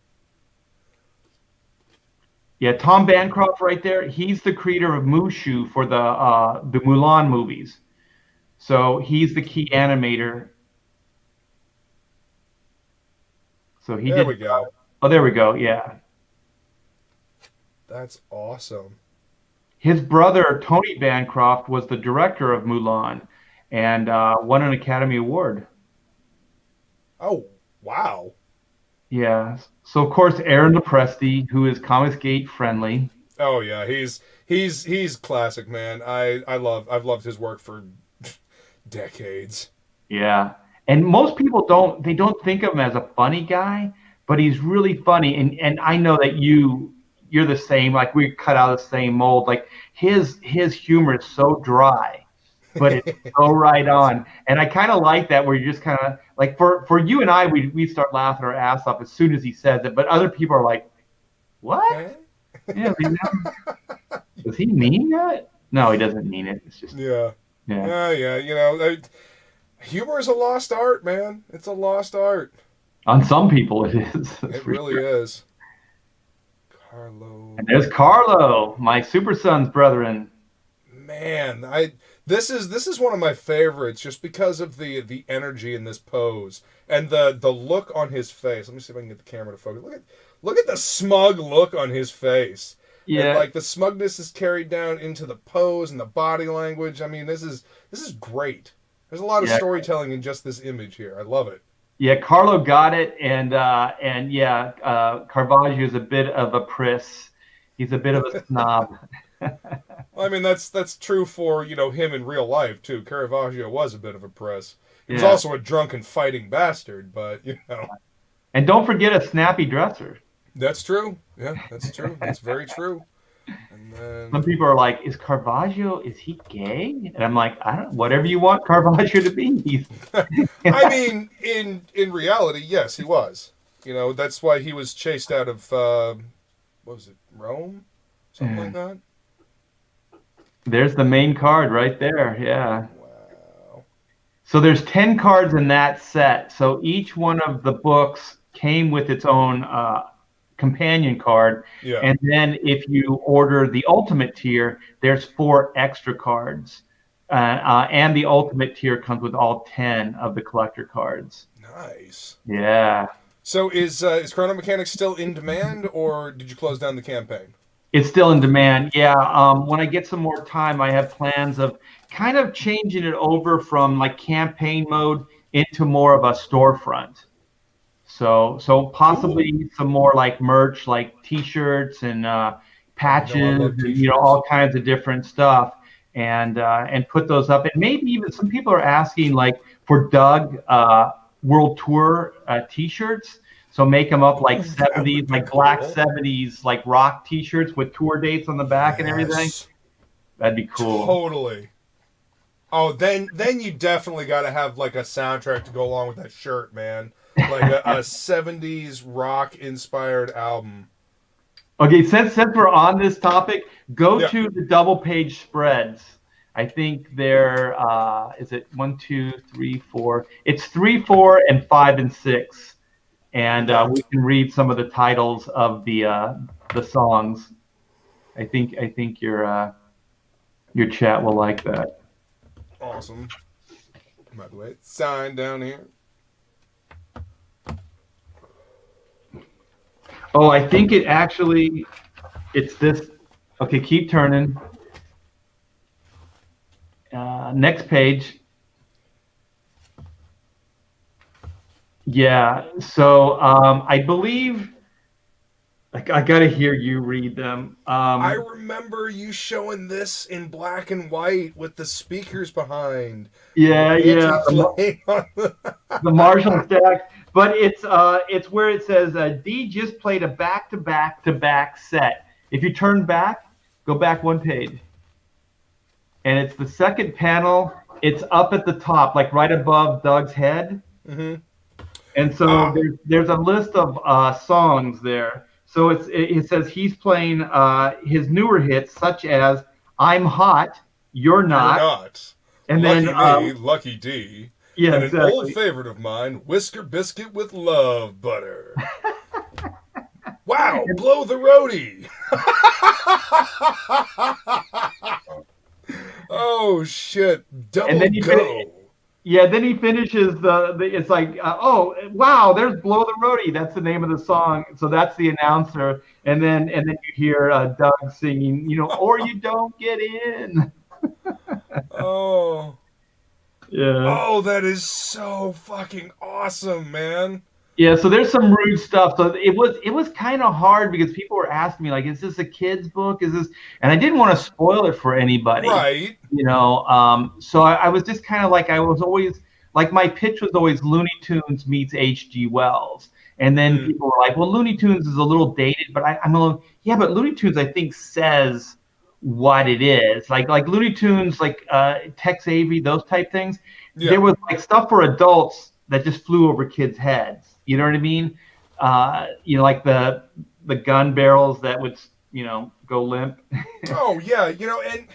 D: Yeah, Tom Bancroft right there. He's the creator of Mushu for the Mulan movies, so he's the key animator. So there we go. Oh, there we go. Yeah.
C: That's awesome.
D: His brother, Tony Bancroft, was the director of Mulan and won an Academy Award.
C: Oh, wow.
D: Yeah. So, of course, Aaron Lopresti, who is Comicsgate friendly.
C: Oh, yeah. He's classic, man. I've loved his work for decades.
D: Yeah. And most people don't think of him as a funny guy, but he's really funny. And I know that you're the same. Like we cut out the same mold. Like his humor is so dry, but it's so right on. And I kind of like that, where you're just kind of like, for you and I, we start laughing our ass off as soon as he says it, but other people are like, what? Yeah, does he mean that? No, he doesn't mean it. It's just
C: Yeah.
D: yeah.
C: You know, humor is a lost art, man. It's a lost art.
D: On some people, it is.
C: It really is. Carlo.
D: And there's Carlo, my Super Sons brethren.
C: Man, this is one of my favorites just because of the energy in this pose and the look on his face. Let me see if I can get the camera to focus. Look at the smug look on his face.
D: Yeah.
C: And like the smugness is carried down into the pose and the body language. I mean, this is great. There's a lot of storytelling in just this image here. I love it.
D: Yeah, Carlo got it, and Caravaggio is a bit of a priss. He's a bit of a snob.
C: Well, I mean, that's true for, you know, him in real life too. Caravaggio was a bit of a priss. He was also a drunken fighting bastard, but you know.
D: And don't forget a snappy dresser.
C: That's true. Yeah, that's true. That's very true. And then...
D: Some people are like, "Is Caravaggio? Is he gay?" And I'm like, "I don't. Whatever you want Caravaggio to be."
C: I mean, in reality, yes, he was. You know, that's why he was chased out of what was it, Rome, something like that.
D: There's the main card right there. Yeah.
C: Wow.
D: So there's 10 cards in that set. So each one of the books came with its own companion card.
C: Yeah.
D: And then if you order the ultimate tier, there's 4 extra cards. And the ultimate tier comes with all 10 of the collector cards.
C: Nice.
D: Yeah.
C: So is Chrono Mechanics still in demand, or did you close down the campaign?
D: It's still in demand. Yeah. When I get some more time, I have plans of kind of changing it over from like campaign mode into more of a storefront. So possibly some more like merch, like T-shirts and patches, and, you know, all kinds of different stuff, and put those up. And maybe even some people are asking like for Doug World Tour T-shirts. So make them up like 70s, like black 70s, like rock T-shirts with tour dates on the back and everything. That'd be cool.
C: Totally. Oh, then you definitely got to have like a soundtrack to go along with that shirt, man. Like a 70s rock inspired album.
D: Okay, since we're on this topic, go to the double page spreads. I think there is it 1, 2, 3, 4. It's 3, 4, and 5 and 6. And we can read some of the titles of the songs. I think your chat will like that.
C: Awesome. By the way, sign down here.
D: Oh, I think it's this. Okay, keep turning. Next page. Yeah, so I believe I got to hear you read them.
C: I remember you showing this in black and white with the speakers behind.
D: Yeah. The Marshall stack, but it's where it says D just played a back-to-back-to-back set. If you turn back, go back one page, and it's the second panel. It's up at the top, like right above Doug's head. Mm-hmm. And so there's a list of songs there. So it says he's playing his newer hits, such as "I'm Hot, You're Not," and
C: Lucky
D: then
C: Me, Lucky D,
D: yeah,
C: and
D: exactly.
C: an old favorite of mine, Whisker Biscuit with Love Butter. Wow, blow the roadie. Oh shit, double
D: and then
C: go.
D: Then he finishes it's like, oh wow, there's "Blow the Roadie." That's the name of the song. So that's the announcer, and then you hear Doug singing, you know, "Or You Don't Get In."
C: Oh.
D: Yeah.
C: Oh, that is so fucking awesome, man.
D: Yeah, so there's some rude stuff. So it was kind of hard because people were asking me like, "Is this a kid's book? Is this?" And I didn't want to spoil it for anybody,
C: right?
D: You know. So I was just kind of like, I was always like, my pitch was always Looney Tunes meets H.G. Wells, and then people were like, "Well, Looney Tunes is a little dated," but I'm a little, yeah, but Looney Tunes I think says what it is. Like Looney Tunes, like tHe, those type things.
C: Yeah.
D: There was like stuff for adults that just flew over kids' heads. You know what I mean? Like the gun barrels that would go limp.
C: Oh yeah, and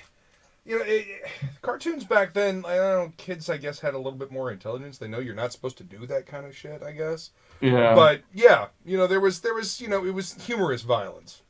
C: cartoons back then, I don't know, kids I guess had a little bit more intelligence. They know you're not supposed to do that kind of shit, I guess.
D: Yeah.
C: But yeah, there was it was humorous violence.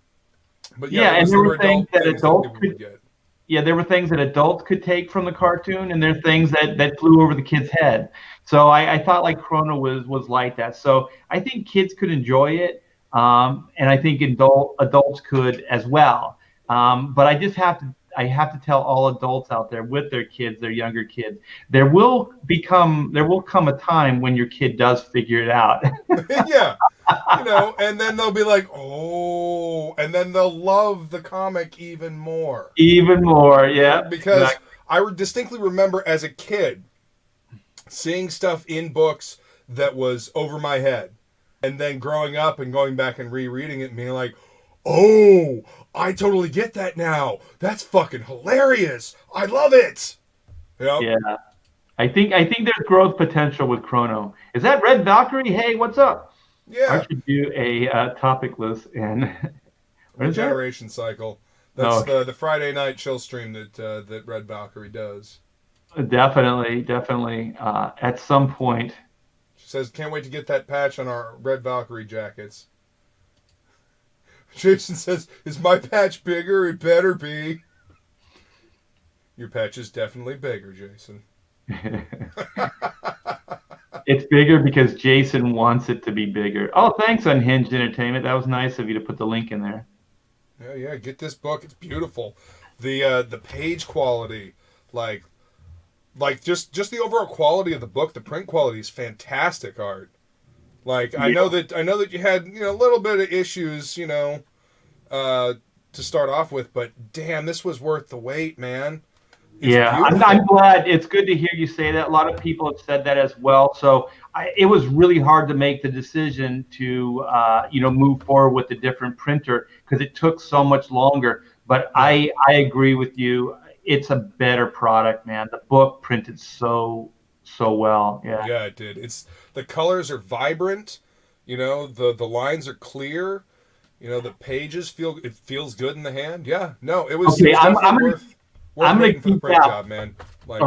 C: But
D: yeah, and there were things that adults
C: would get.
D: Yeah, there were things that adults could take from the cartoon, and there are things that flew over the kid's head. So I thought like Chrono was like that. So I think kids could enjoy it, and I think adults could as well. But I have to tell all adults out there with their kids, their younger kids, there will come a time when your kid does figure it out.
C: Yeah. And then they'll be like, oh, and then they'll love the comic even more.
D: Even more, yeah.
C: Because
D: exactly.
C: I distinctly remember as a kid seeing stuff in books that was over my head. And then growing up and going back and rereading it and being like, oh, I totally get that now. That's fucking hilarious. I love it. Yep.
D: Yeah. I think there's growth potential with Chrono. Is that Red Valkyrie? Hey, what's up?
C: Yeah.
D: I should do a topic list and
C: Regeneration cycle. That's the Friday night chill stream that Red Valkyrie does.
D: Definitely. At some point.
C: She says, can't wait to get that patch on our Red Valkyrie jackets. Jason says, is my patch bigger? It better be. Your patch is definitely bigger, Jason.
D: It's bigger because Jason wants it to be bigger. Oh, thanks, Unhinged Entertainment. That was nice of you to put the link in there.
C: Yeah, get this book. It's beautiful. The page quality, like just the overall quality of the book, the print quality is fantastic, Art. Like yeah. I know that you had a little bit of issues, to start off with, but damn, this was worth the wait, man.
D: I'm glad. It's good to hear you say that. A lot of people have said that as well. So it was really hard to make the decision to, move forward with a different printer because it took so much longer. But I agree with you. It's a better product, man. The book printed so well. Yeah.
C: Yeah, it did. The colors are vibrant. The lines are clear. The pages feels good in the hand. Yeah. No, it was.
D: Okay,
C: I'm gonna geek out, job, man.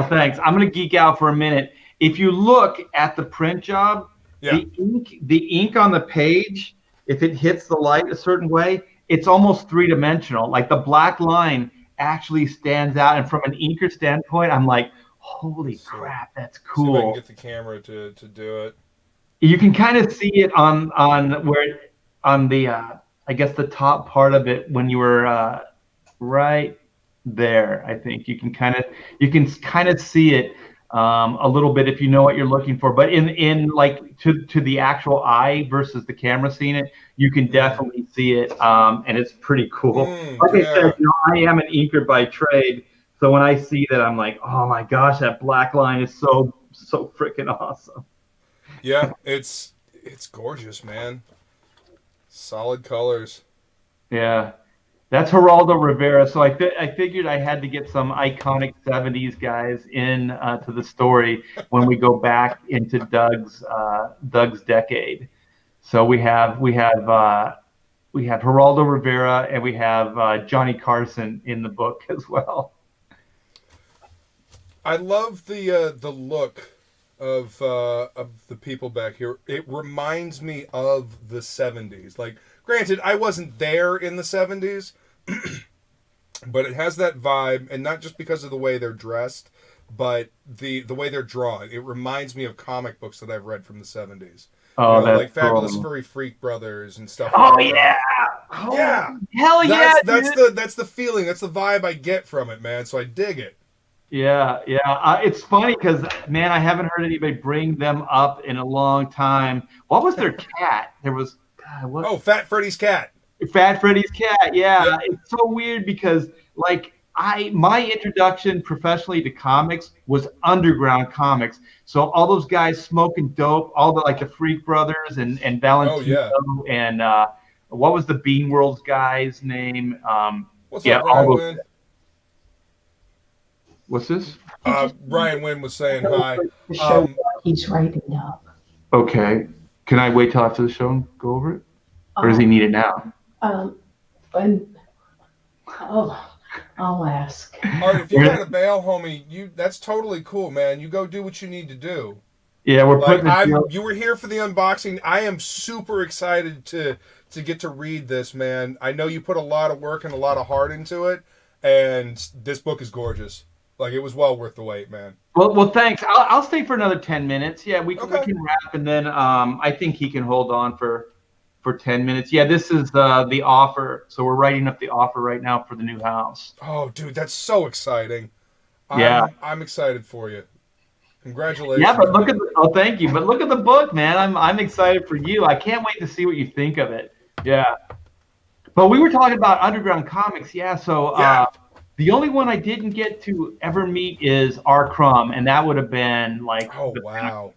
D: Thanks. I'm gonna geek out for a minute. If you look at the print job, the ink on the page, if it hits the light a certain way, it's almost three-dimensional. Like the black line actually stands out, and from an inker standpoint, I'm like, holy crap, that's cool.
C: See if I can get the camera to do it.
D: You can kind of see it on the I guess the top part of it when you were right there. I think you can kind of see it a little bit if you know what you're looking for. But in like to the actual eye versus the camera seeing it, you can definitely see it, and it's pretty cool. I said, I am an inker by trade, so when I see that, I'm like, oh my gosh, that black line is so freaking awesome.
C: Yeah, it's gorgeous, man. Solid colors.
D: Yeah. That's Geraldo Rivera. So I figured I had to get some iconic 70s guys in to the story when we go back into Doug's decade. So we have Geraldo Rivera and we have Johnny Carson in the book as well.
C: I love the look of the people back here. It reminds me of the 70s. Like, granted, I wasn't there in the 70s, but it has that vibe, and not just because of the way they're dressed, but the way they're drawn. It reminds me of comic books that I've read from the 70s.
D: Oh, that's
C: like Fabulous Furry Freak Brothers and stuff.
D: Oh,
C: like
D: yeah.
C: That. Yeah.
D: Hell yeah.
C: That's the feeling. That's the vibe I get from it, man. So I dig it.
D: Yeah. It's funny because, man, I haven't heard anybody bring them up in a long time. What was their cat? There was
C: Fat Freddy's cat.
D: Fat Freddy's cat. Yeah. It's so weird because, like, my introduction professionally to comics was underground comics. So all those guys smoking dope, all the Freak Brothers and Valentino and what was the Bean World's guy's name?
C: What's up, Ryan?
D: What's this?
C: Ryan Wynn was saying hi.
E: The show he's writing up.
D: Okay. Can I wait till after the show and go over it? Or does he need it now?
E: And I'll ask.
C: Art, if you got to bail, homie, that's totally cool, man. You go do what you need to do.
D: Yeah, we're putting
C: you were here for the unboxing. I am super excited to get to read this, man. I know you put a lot of work and a lot of heart into it, and this book is gorgeous. Like, it was well worth the wait, man.
D: Well, thanks. I'll stay for another 10 minutes. Yeah, we can wrap, and then I think he can hold on for 10 minutes. Yeah, this is the offer. So we're writing up the offer right now for the new house.
C: Oh, dude, that's so exciting.
D: Yeah.
C: I'm excited for you. Congratulations.
D: Yeah, but look at thank you. But look at the book, man. I'm excited for you. I can't wait to see what you think of it. Yeah. But we were talking about underground comics. Yeah, so the only one I didn't get to ever meet is R. Crumb, and that would have been like
C: wow.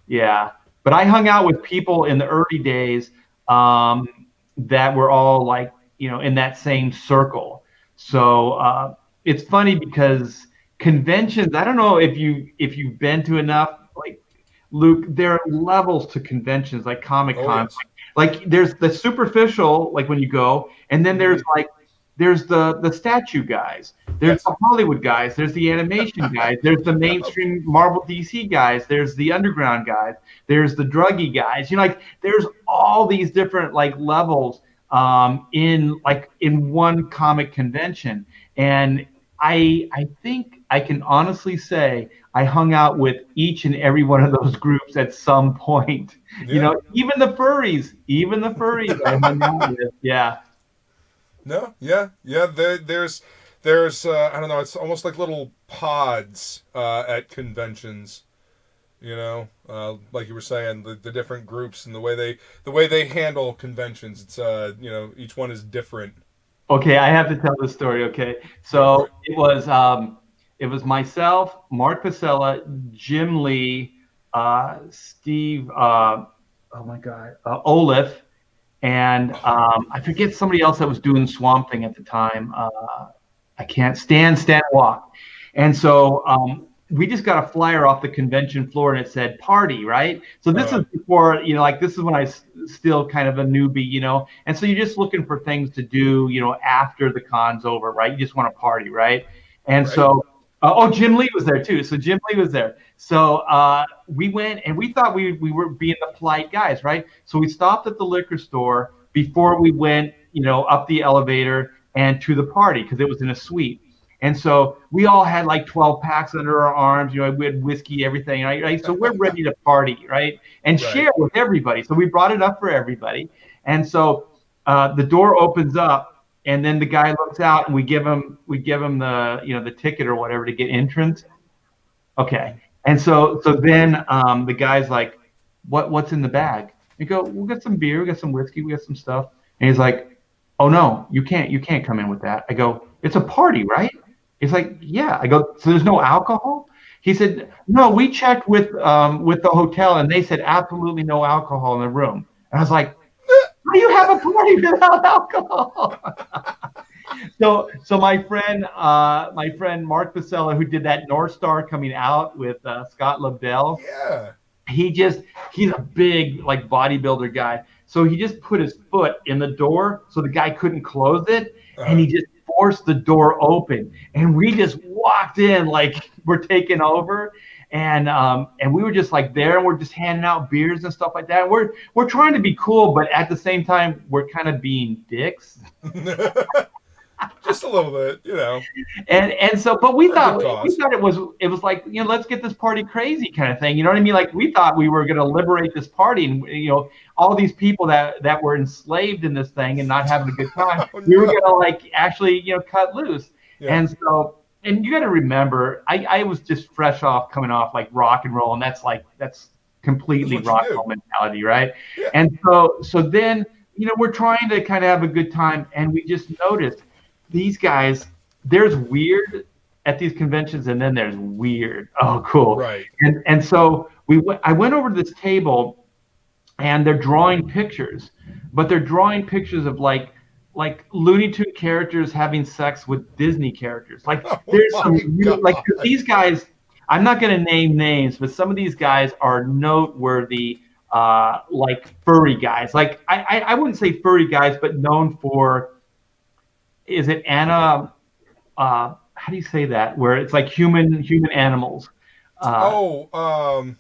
D: Yeah. But I hung out with people in the early days that were all like, in that same circle. So it's funny because conventions, I don't know if you've been to enough, like Luke, there are levels to conventions like Comic-Con.
C: Yes.
D: Like there's the superficial, like when you go, and then there's the statue guys, there's the Hollywood guys, there's the animation guys, there's the mainstream Marvel DC guys, there's the underground guys, there's the druggy guys. Like there's all these different like levels in one comic convention. And I think I can honestly say I hung out with each and every one of those groups at some point.
C: Yeah.
D: Even the furries I hung out with. Yeah.
C: No, yeah. There's I don't know. It's almost like little pods at conventions. Like you were saying, the different groups and the way they handle conventions. It's each one is different.
D: Okay, I have to tell this story. Okay, so it was myself, Mark Pacella, Jim Lee, Steve, Olaf, and I forget somebody else that was doing Swamp Thing at the time. I can't stand walk. And so we just got a flyer off the convention floor and it said party, right? So this is before, this is when I still kind of a newbie, and so you're just looking for things to do, after the con's over, right? You just want to party, right? And so, Jim Lee was there too. So Jim Lee was there. So we went and we thought we were being the polite guys, right? So we stopped at the liquor store before we went, up the elevator and to the party because it was in a suite. And so we all had like 12 packs under our arms, we had whiskey, everything, right? So we're ready to party, right? And share with everybody. So we brought it up for everybody. And so the door opens up and then the guy looks out and we give him the, the ticket or whatever to get entrance. Okay. And so then the guy's like, what's in the bag? We go, we'll get some beer, we got some whiskey, we got some stuff. And he's like, oh no, you can't come in with that. I go, it's a party, right? He's like, yeah. I go, so there's no alcohol? He said, no, we checked with the hotel and they said absolutely no alcohol in the room. And I was like, how do you have a party without alcohol? So my friend Mark Pacella, who did that North Star coming out with Scott Lobdell.
C: Yeah.
D: He's a big like bodybuilder guy. So he just put his foot in the door so the guy couldn't close it, and he just forced the door open. And we just walked in like we're taking over, and we were just like there, and we're just handing out beers and stuff like that. We're trying to be cool, but at the same time we're kind of being dicks.
C: Just a little bit,
D: And so, but we thought it was like, let's get this party crazy kind of thing. You know what I mean? Like we thought we were going to liberate this party, and all these people that were enslaved in this thing and not having a good time. We were going to like actually cut loose. Yeah. And so, and you got to remember, I was just coming off like rock and roll, and that's completely rock and roll mentality, right? Yeah. And so then we're trying to kind of have a good time, and we just noticed. These guys, there's weird at these conventions, and then there's weird. Oh, cool.
C: Right.
D: And so I went over to this table, and they're drawing pictures, but they're drawing pictures of like like Looney Tune characters having sex with Disney characters. Like
C: Oh
D: there's
C: my
D: some real, like
C: God.
D: these guys. I'm not going to name names, but some of these guys are noteworthy, like furry guys. Like I wouldn't say furry guys, but known for, is it Anna? How do you say that? Where it's like human animals. Uh,
C: Oh, of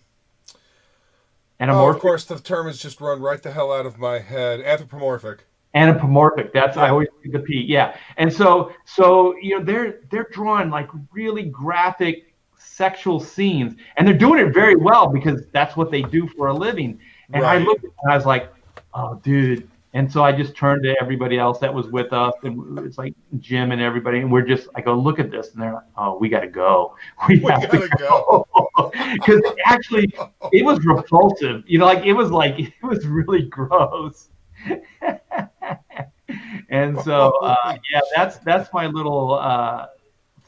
D: Anamorphic,
C: course, the term has just run right the hell out of my head. Anthropomorphic.
D: anthropomorphic. That's I
C: Yeah.
D: always think the P. Yeah, and you know they're drawing like really graphic sexual scenes, and they're doing it very well because that's what they do for a living. And I
C: Right.
D: looked and I was like, oh, dude. And so I just turned to everybody else that was with us, and it's like Jim and everybody, and we're just, I go, look at this, and they're like, oh, we got to go. We
C: We
D: have to
C: gotta go.
D: because actually it was repulsive. You know, like it was really gross. And so
C: Holy
D: yeah, that's my little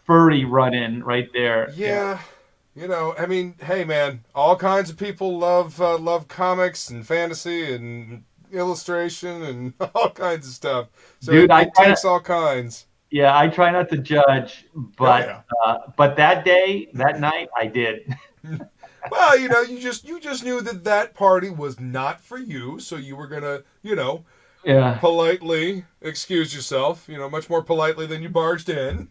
D: furry run-in right there.
C: Yeah, you know, I mean, hey, man, all kinds of people love comics and fantasy and illustration and all kinds of stuff. So
D: Dude,
C: it takes all kinds.
D: Yeah, I try not to judge, but
C: yeah.
D: but that day, that night, I did.
C: Well, you know, you just knew that party was not for you, so you were gonna, you know,
D: Yeah,
C: politely excuse yourself. You know, much more politely than you barged in.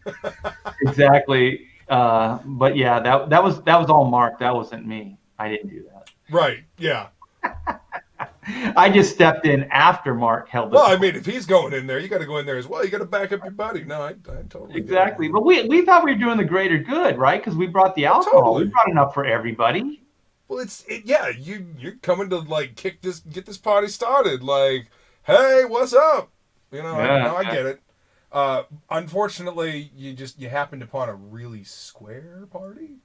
D: exactly. But yeah, that was all Mark. That wasn't me. I didn't do that.
C: Right? Yeah.
D: I just stepped in after Mark held
C: Well,
D: the
C: I mean, if he's going in there, you got to go in there as well. You got to back up your buddy. No, I totally get it.
D: exactly. But we thought we were doing the greater good, right? Because we brought the alcohol.
C: Totally.
D: We brought enough for everybody.
C: Well, yeah, you're coming to like get this party started. Like, hey, what's up? You know, I get it. Unfortunately, you happened upon a really square party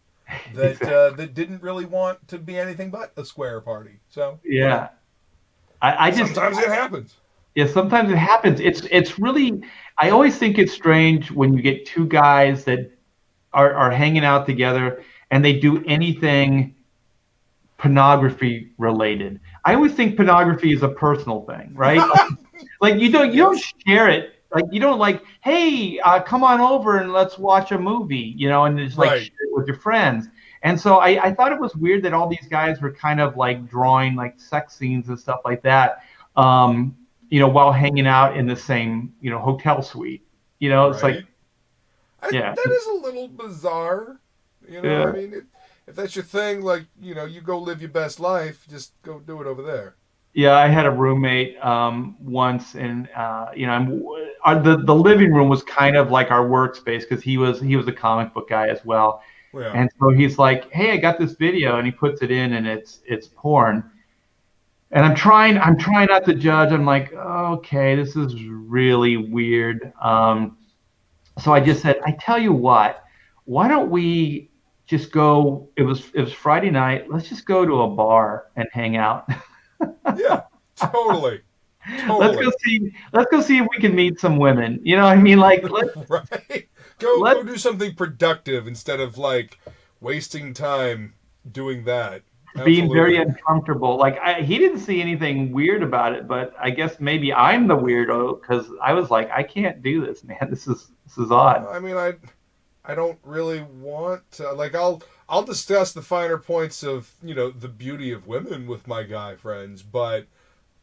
C: that that didn't really want to be anything but a square party. So
D: Yeah. I just
C: sometimes it happens.
D: Yeah, sometimes it happens. It's really, I always think it's strange when you get two guys that are hanging out together and they do anything pornography related. I always think pornography is a personal thing, right? Like you don't share it. Like you don't like, hey, come on over and let's watch a movie, you know, and just like
C: Right.
D: share it with your friends. And so I thought it was weird that all these guys were kind of like drawing like sex scenes and stuff like that, you know, while hanging out in the same, you know, hotel suite. You know, it's like,
C: Right?
D: yeah.
C: That is a little bizarre. You know,
D: Yeah.
C: I memean, if that's your thing, like, you know, you go live your best life, just go do it over there.
D: Yeah, I had a roommate once, and you know, the living room was kind of like our workspace because he was a comic book guy as well.
C: Yeah.
D: And so he's like, "Hey, I got this video," and he puts it in, and it's porn. And I'm trying not to judge. I'm like, okay, this is really weird. So I just said, I tell you what, why don't we just go? It was Friday night. Let's just go to a bar and hang out.
C: Yeah, totally.
D: Let's go see if we can meet some women. You know what I mean? Like
C: Right. Go
D: Let-
C: do something productive instead of like wasting time doing that.
D: being very
C: Absolutely.
D: uncomfortable. Like he didn't see anything weird about it, but I guess maybe I'm the weirdo because I was like, I can't do this, man. This is odd.
C: I mean, I don't really want to, like, I'll discuss the finer points of, you know, the beauty of women with my guy friends, but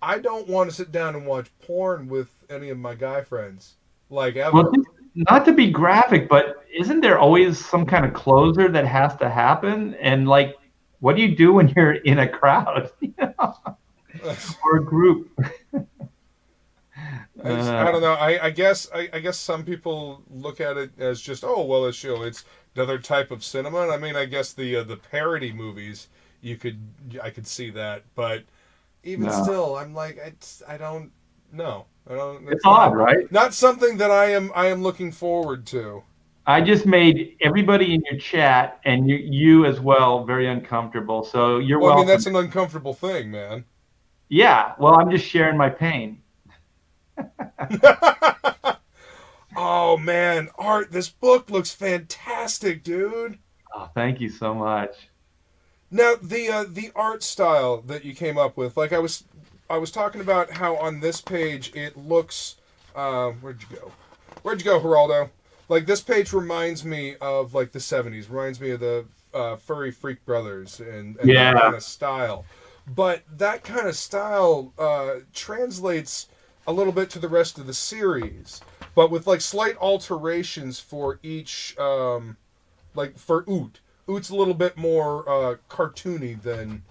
C: I don't want to sit down and watch porn with any of my guy friends, like, ever.
D: Well, not to be graphic, but isn't there always some kind of closer that has to happen? And like, what do you do when you're in a crowd, you know, or a group?
C: I don't know. I guess some people look at it as just, oh well, it's another type of cinema. And I mean, I guess the parody movies I could see that, but even
D: No.
C: still, I'm like, I don't know.
D: It's odd, right?
C: Not something that I am looking forward to.
D: I just made everybody in your chat and you as well very uncomfortable. So you're
C: Well, I
D: welcome.
C: mean, that's an uncomfortable thing, man.
D: Yeah, well, I'm just sharing my pain.
C: Oh man, Art, this book looks fantastic, dude.
D: Oh, thank you so much.
C: Now the art style that you came up with, like I was talking about how on this page it looks Where'd you go? Where'd you go, Geraldo? Like, this page reminds me of, like, the 70s. Reminds me of the Furry Freak Brothers and
D: Yeah.
C: that kind of style. But that kind of style translates a little bit to the rest of the series. But with, like, slight alterations for each, like, for Oot. Oot's a little bit more cartoony than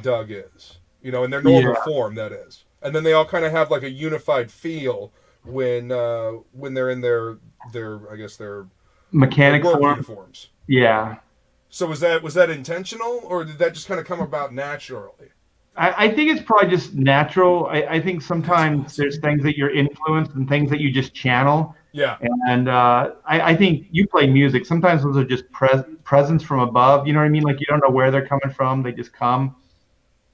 C: Doug is. You know, in their normal form, that is. And then they all kind of have, like, a unified feel when they're in their I guess their
D: Mechanic
C: work
D: form.
C: uniforms.
D: Yeah.
C: So was that intentional, or did that just kind of come about naturally?
D: I think it's probably just natural. I think sometimes there's things that you're influenced and things that you just channel.
C: Yeah.
D: And I think you play music. Sometimes those are just presence from above. You know what I mean? Like, you don't know where they're coming from. They just come.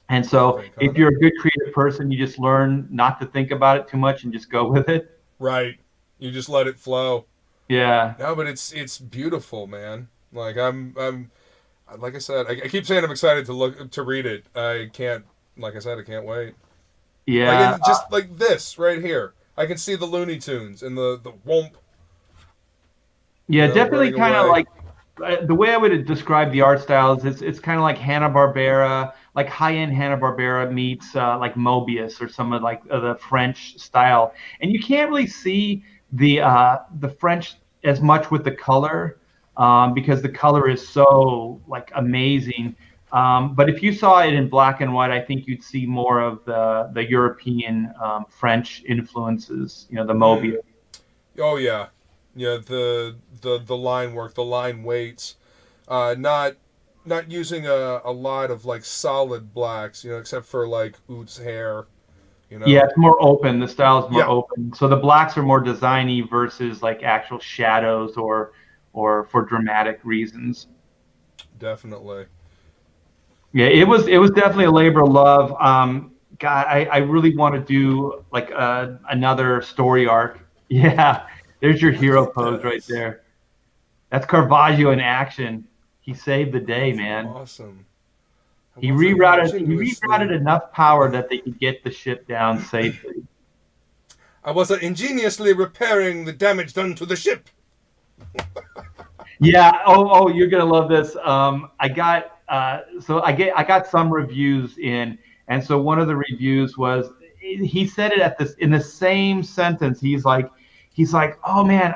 D: And so if you're a good creative person, you just learn not to think about it too much and just go with it.
C: Right. You just let it flow.
D: Yeah.
C: No, but it's beautiful, man. Like, I'm like I said, I keep saying I'm excited to read it. I can't, like I said, I can't wait.
D: Yeah.
C: Like, just like this right here. I can see the Looney Tunes and the whomp.
D: Yeah, definitely kind of
C: away.
D: like the way I would describe the art style is it's kind of like Hanna-Barbera, like high-end Hanna-Barbera meets like Mobius or some of like the French style. And you can't really see the French as much with the color because the color is so like amazing. But if you saw it in black and white, I think you'd see more of the European French influences, you know, the Mobius.
C: Oh yeah. Yeah, the line work, the line weights, not using a lot of like solid blacks, you know, except for like Oot's hair, you know.
D: Yeah, it's more open. The style is more
C: Yeah.
D: open. So the blacks are more designy versus like actual shadows or for dramatic reasons.
C: Definitely.
D: Yeah, it was definitely a labor of love. God, I really want to do like another story arc. Yeah, there's your hero pose right there. That's Caravaggio in action. He saved the day, man.
C: Awesome.
D: He rerouted enough power that they could get the ship down safely.
C: I was ingeniously repairing the damage done to the ship.
D: Yeah. Oh, you're gonna love this. I got some reviews in, and so one of the reviews was he said it in the same sentence. He's like, oh man,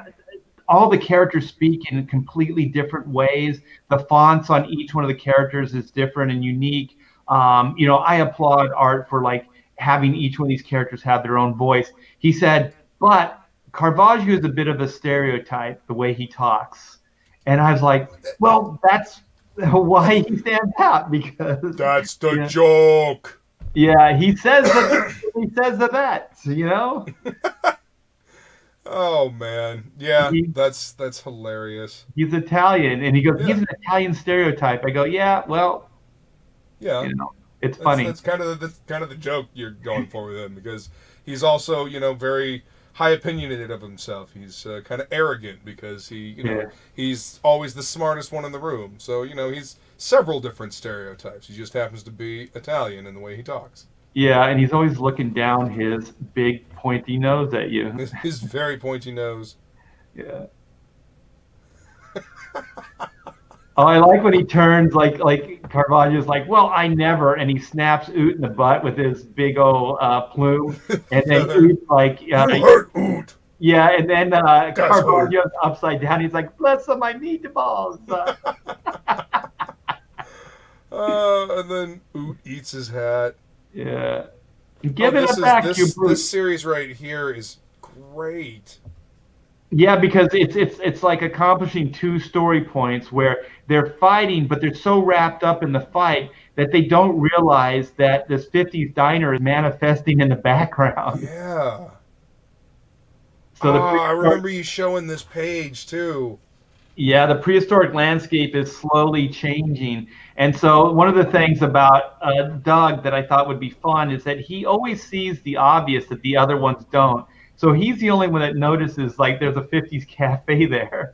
D: all the characters speak in completely different ways. The fonts on each one of the characters is different and unique. You know, I applaud Art for like having each one of these characters have their own voice. He said, but Caravaggio is a bit of a stereotype, the way he talks. And I was like, well, that's why he stands out, because
C: that's the joke.
D: Yeah, he says that, you know.
C: Oh man, yeah, that's hilarious.
D: He's Italian, and he goes, he's an Italian stereotype. I go, yeah, well,
C: yeah,
D: you know, it's funny.
C: That's kind of the joke you're going for with him, because he's also, you know, very high opinionated of himself. He's kind of arrogant because he's always the smartest one in the room. So, you know, he's several different stereotypes. He just happens to be Italian in the way he talks.
D: Yeah, and he's always looking down his big pointy nose at you.
C: His very pointy nose.
D: Yeah. Oh, I like when he turns like Caravaggio's like, well, I never, and he snaps Oot in the butt with his big old plume, and then Oot's like,
C: Oot.
D: Yeah, and then Caravaggio's upside down. He's like, bless my meatballs.
C: And then Oot eats his hat.
D: Yeah. Give it back, you brute.
C: This series right here is great.
D: Yeah, because it's like accomplishing two story points where they're fighting, but they're so wrapped up in the fight that they don't realize that this 50s diner is manifesting in the background.
C: Yeah.
D: So
C: I remember you showing this page too.
D: Yeah, the prehistoric landscape is slowly changing. And so one of the things about Doug that I thought would be fun is that he always sees the obvious that the other ones don't. So he's the only one that notices, like, there's a 50s cafe there.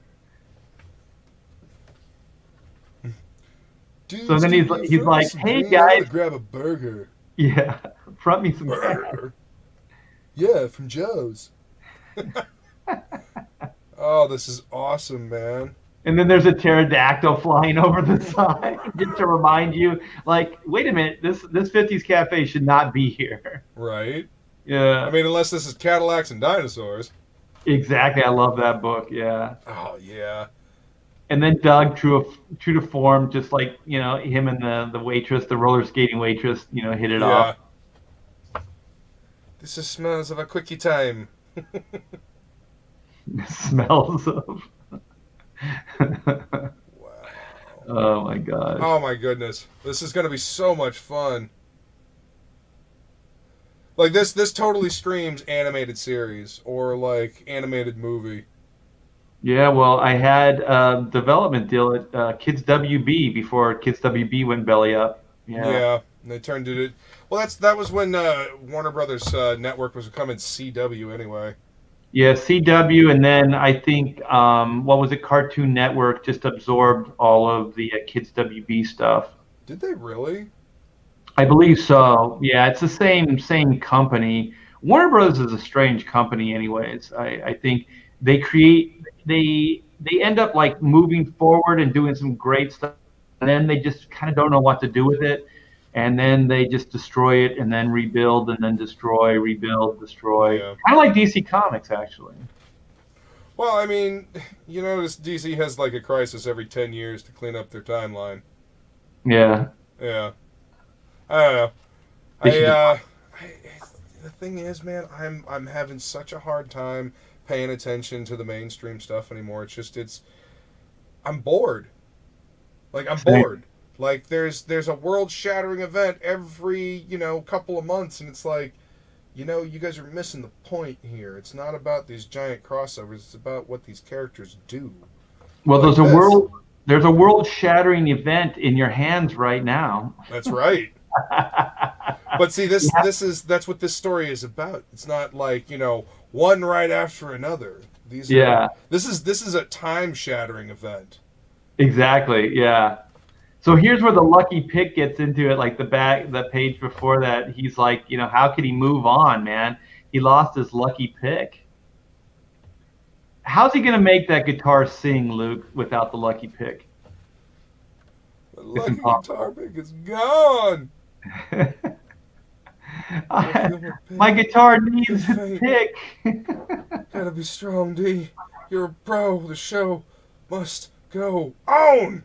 C: Dude,
D: so then he's like, hey, guys.
C: Grab a burger.
D: Yeah, front me some
C: burger. Yeah, from Joe's. Oh, this is awesome, man.
D: And then there's a pterodactyl flying over the side just to remind you, like, wait a minute, this 50s cafe should not be here.
C: Right?
D: Yeah.
C: I mean, unless this is Cadillacs and Dinosaurs.
D: Exactly. I love that book. Yeah.
C: Oh, yeah.
D: And then Doug, true to form, just like, him and the waitress, the roller skating waitress, hit it off.
C: This is smells of a quickie time.
D: Smells of.
C: Wow.
D: Oh my god.
C: Oh my goodness. This is going to be so much fun. Like this totally screams animated series or like animated movie.
D: Yeah, well, I had a development deal at Kids WB before Kids WB went belly up.
C: Yeah, and they turned it. Well, that was when Warner Brothers network was becoming CW anyway.
D: Yeah, CW, and then I think what was it? Cartoon Network just absorbed all of the Kids WB stuff.
C: Did they really?
D: I believe so. Yeah, it's the same company. Warner Brothers is a strange company, anyways. I think they end up like moving forward and doing some great stuff, and then they just kind of don't know what to do with it, and then they just destroy it and then rebuild and then destroy, rebuild, destroy.
C: Yeah.
D: Kind of like DC Comics, actually.
C: Well, I mean, this DC has like a crisis every 10 years to clean up their timeline.
D: Yeah.
C: Yeah. I don't know. The thing is, man, I'm having such a hard time paying attention to the mainstream stuff anymore. I'm bored. Like I'm bored. Like there's a world-shattering event every couple of months, and it's like, you guys are missing the point here. It's not about these giant crossovers. It's about what these characters do.
D: Well,
C: like
D: there's a world-shattering event in your hands right now.
C: That's right. But see, that's what this story is about. It's not like one right after another. This is a time-shattering event.
D: Exactly. Yeah. So here's where the lucky pick gets into it. Like the page before that, he's like, how could he move on, man? He lost his lucky pick. How's he gonna make that guitar sing, Luke, without the lucky pick?
C: The lucky guitar pick is gone.
D: My guitar needs a pick.
C: Gotta be strong, D. You're a pro. The show must go on.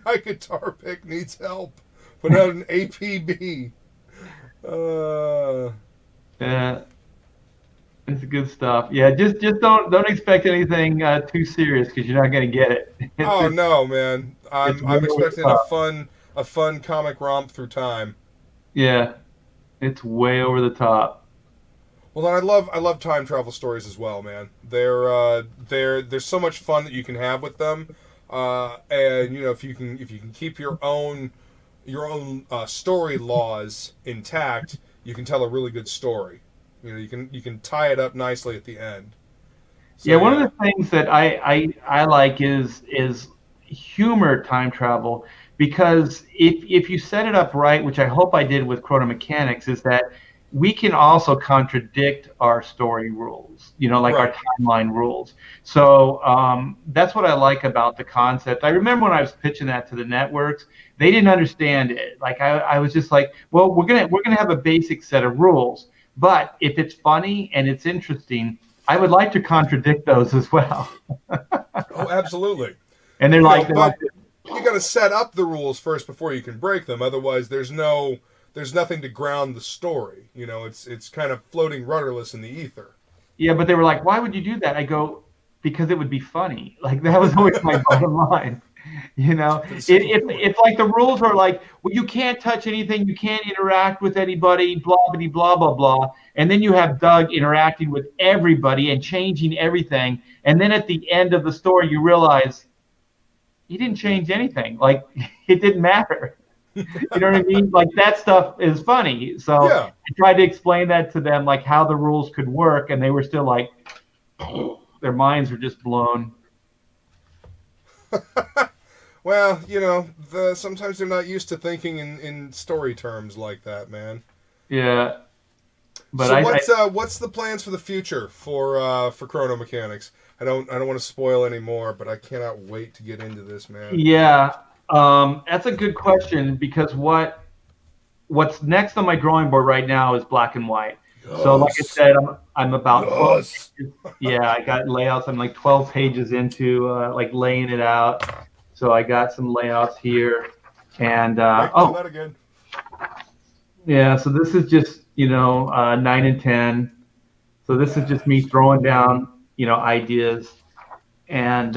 C: My guitar pick needs help without an APB.
D: Yeah, it's good stuff. Yeah, just don't expect anything too serious because you're not gonna get it.
C: Oh no, man! I'm expecting a fun comic romp through time.
D: Yeah, it's way over the top.
C: Well, I love time travel stories as well, man. There's so much fun that you can have with them, and if you can keep your own story laws intact, you can tell a really good story. You can tie it up nicely at the end. So,
D: yeah, one of the things that I like is humor time travel, because if you set it up right, which I hope I did with Chrono Mechanics, is that we can also contradict our story rules, like
C: Right.
D: our timeline rules. So that's what I like about the concept. I remember when I was pitching that to the networks, they didn't understand it. Like I was just like, well, we're gonna have a basic set of rules, but if it's funny and it's interesting, I would like to contradict those as well.
C: Oh, absolutely.
D: And they're like,
C: but you got to set up the rules first before you can break them. Otherwise, there's nothing to ground the story. It's kind of floating rudderless in the ether.
D: yeah, but they were like, why would you do that? I go, because it would be funny. Like that was always my bottom line. If like the rules are like, well, you can't touch anything, you can't interact with anybody, blah blah blah blah blah, and then you have Doug interacting with everybody and changing everything, and then at the end of the story you realize he didn't change anything. Like it didn't matter. You know what I mean? Like that stuff is funny. So
C: Yeah.
D: I tried to explain that to them, like how the rules could work, and they were still like, their minds were just blown.
C: Well, sometimes they're not used to thinking in story terms like that, man.
D: Yeah. But
C: what's the plans for the future for Chrono Mechanics? I don't want to spoil any more, but I cannot wait to get into this, man.
D: Yeah, that's a good question because what's next on my drawing board right now is black and white.
C: Yes.
D: So like I said, I'm about 12
C: Yes.
D: pages. Yeah, I got layouts. I'm like 12 pages into like laying it out. So I got some layouts here, and
C: that again.
D: Yeah. So this is just 9 and 10. So this is just me throwing down ideas, and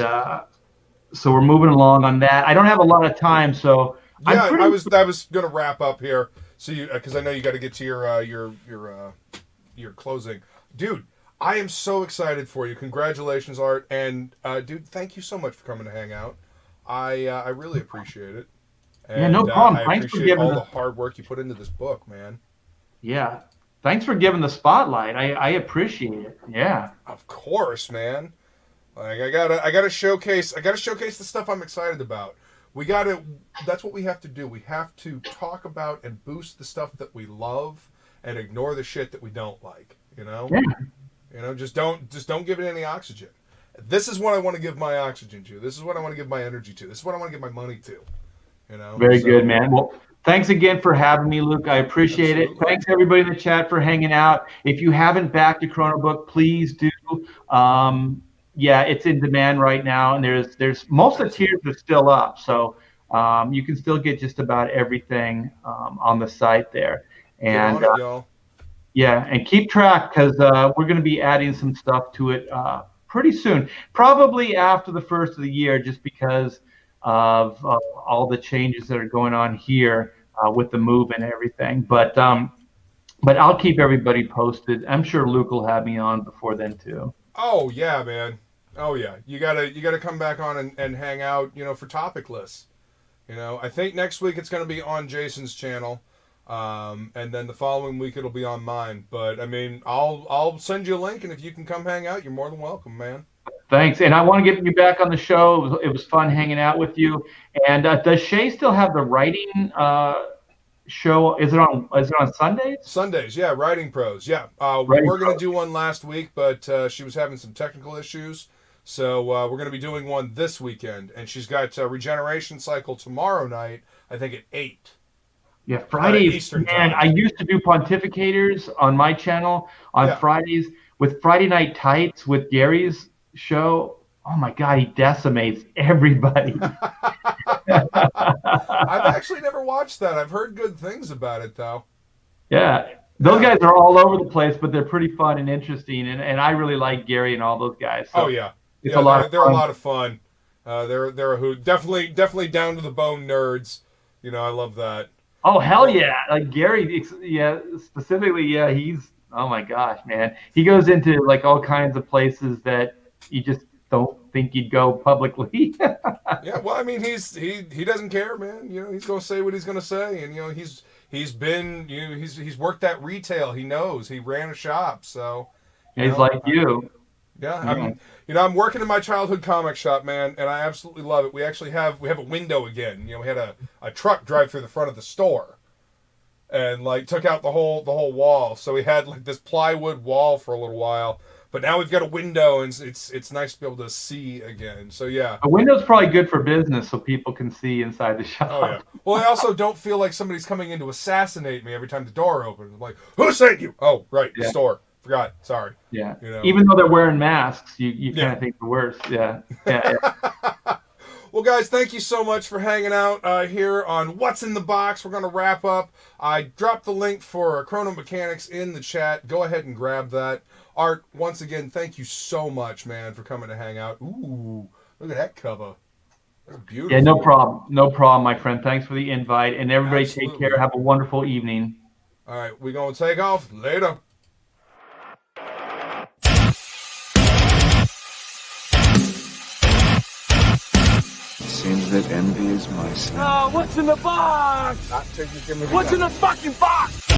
D: so we're moving along on that. I don't have a lot of time, so
C: yeah, I was gonna wrap up here. So because I know you got to get to your closing, dude. I am so excited for you. Congratulations, Art, and dude, thank you so much for coming to hang out. I really appreciate it. And,
D: yeah, no problem.
C: I
D: Thanks for
C: appreciate
D: giving
C: all the hard work you put into this book, man.
D: Yeah, thanks for giving the spotlight. I appreciate it. Yeah.
C: Of course, man. Like I gotta showcase the stuff I'm excited about. That's what we have to do. We have to talk about and boost the stuff that we love and ignore the shit that we don't like,
D: Yeah.
C: Just don't give it any oxygen. This is what I want to give my oxygen to. This is what I want to give my energy to. This is what I want to give my money to.
D: Very good, man. Well, thanks again for having me, Luke. I appreciate it. Thanks everybody in the chat for hanging out. If you haven't backed a Chrono book, please do. Yeah, it's in demand right now, and there's most of the tiers are still up, so you can still get just about everything on the site there. And
C: get on it, y'all.
D: Yeah, and keep track because we're going to be adding some stuff to it pretty soon, probably after the first of the year, just because of all the changes that are going on here with the move and everything. But I'll keep everybody posted. I'm sure Luke will have me on before then too.
C: Oh yeah, man. Oh yeah. You gotta come back on and hang out, for topic lists. I think next week it's gonna be on Jason's channel. And then the following week it'll be on mine. But I mean, I'll send you a link, and if you can come hang out, you're more than welcome, man.
D: Thanks, and I want to get you back on the show. It was fun hanging out with you. And does Shay still have the writing show? Is it on Sundays?
C: Sundays, yeah, Writing Pros, yeah. We were gonna do one last week, but she was having some technical issues, so we're gonna be doing one this weekend. And she's got Regeneration Cycle tomorrow night, I think at 8.
D: Yeah, Fridays.
C: Eastern
D: man,
C: time.
D: I used to do Pontificators on my channel on Fridays with Friday Night Tights with Gary's show. Oh my God, he decimates everybody.
C: I've actually never watched that. I've heard good things about it though.
D: Yeah, those guys are all over the place, but they're pretty fun and interesting, and I really like Gary and all those guys. So
C: oh yeah,
D: it's
C: yeah,
D: a lot.
C: They're a lot of fun. They're a hoot. Definitely down to the bone nerds. I love that.
D: Oh hell yeah! Like Gary, yeah, specifically, yeah, he's oh my gosh, man. He goes into like all kinds of places that you just don't think you'd go publicly.
C: Yeah, well, I mean, he doesn't care, man. He's gonna say what he's gonna say, and he's been he's worked that retail. He knows he ran a shop, so
D: he's like you.
C: Yeah, I'm working in my childhood comic shop, man, and I absolutely love it. We actually have a window again. We had a truck drive through the front of the store, and like took out the whole wall. So we had like this plywood wall for a little while, but now we've got a window, and it's nice to be able to see again. So yeah,
D: a window's probably good for business, so people can see inside the shop.
C: Oh yeah. Well, I also don't feel like somebody's coming in to assassinate me every time the door opens. I'm like, who sent you? Oh, right, the store. Forgot. Sorry.
D: Yeah. Even though they're wearing masks, you kind of think the worst. Yeah. Yeah.
C: Well, guys, thank you so much for hanging out here on What's in the Box. We're going to wrap up. I dropped the link for Chrono Mechanics in the chat. Go ahead and grab that. Art, once again, thank you so much, man, for coming to hang out. Ooh, look at that cover. That's beautiful.
D: Yeah, no problem. No problem, my friend. Thanks for the invite. And everybody
C: Absolutely.
D: Take care. Have a wonderful evening.
C: All right, we're going to take off. Later.
A: Seems that envy is my sin.
B: Oh, what's in the box? What's in the fucking box?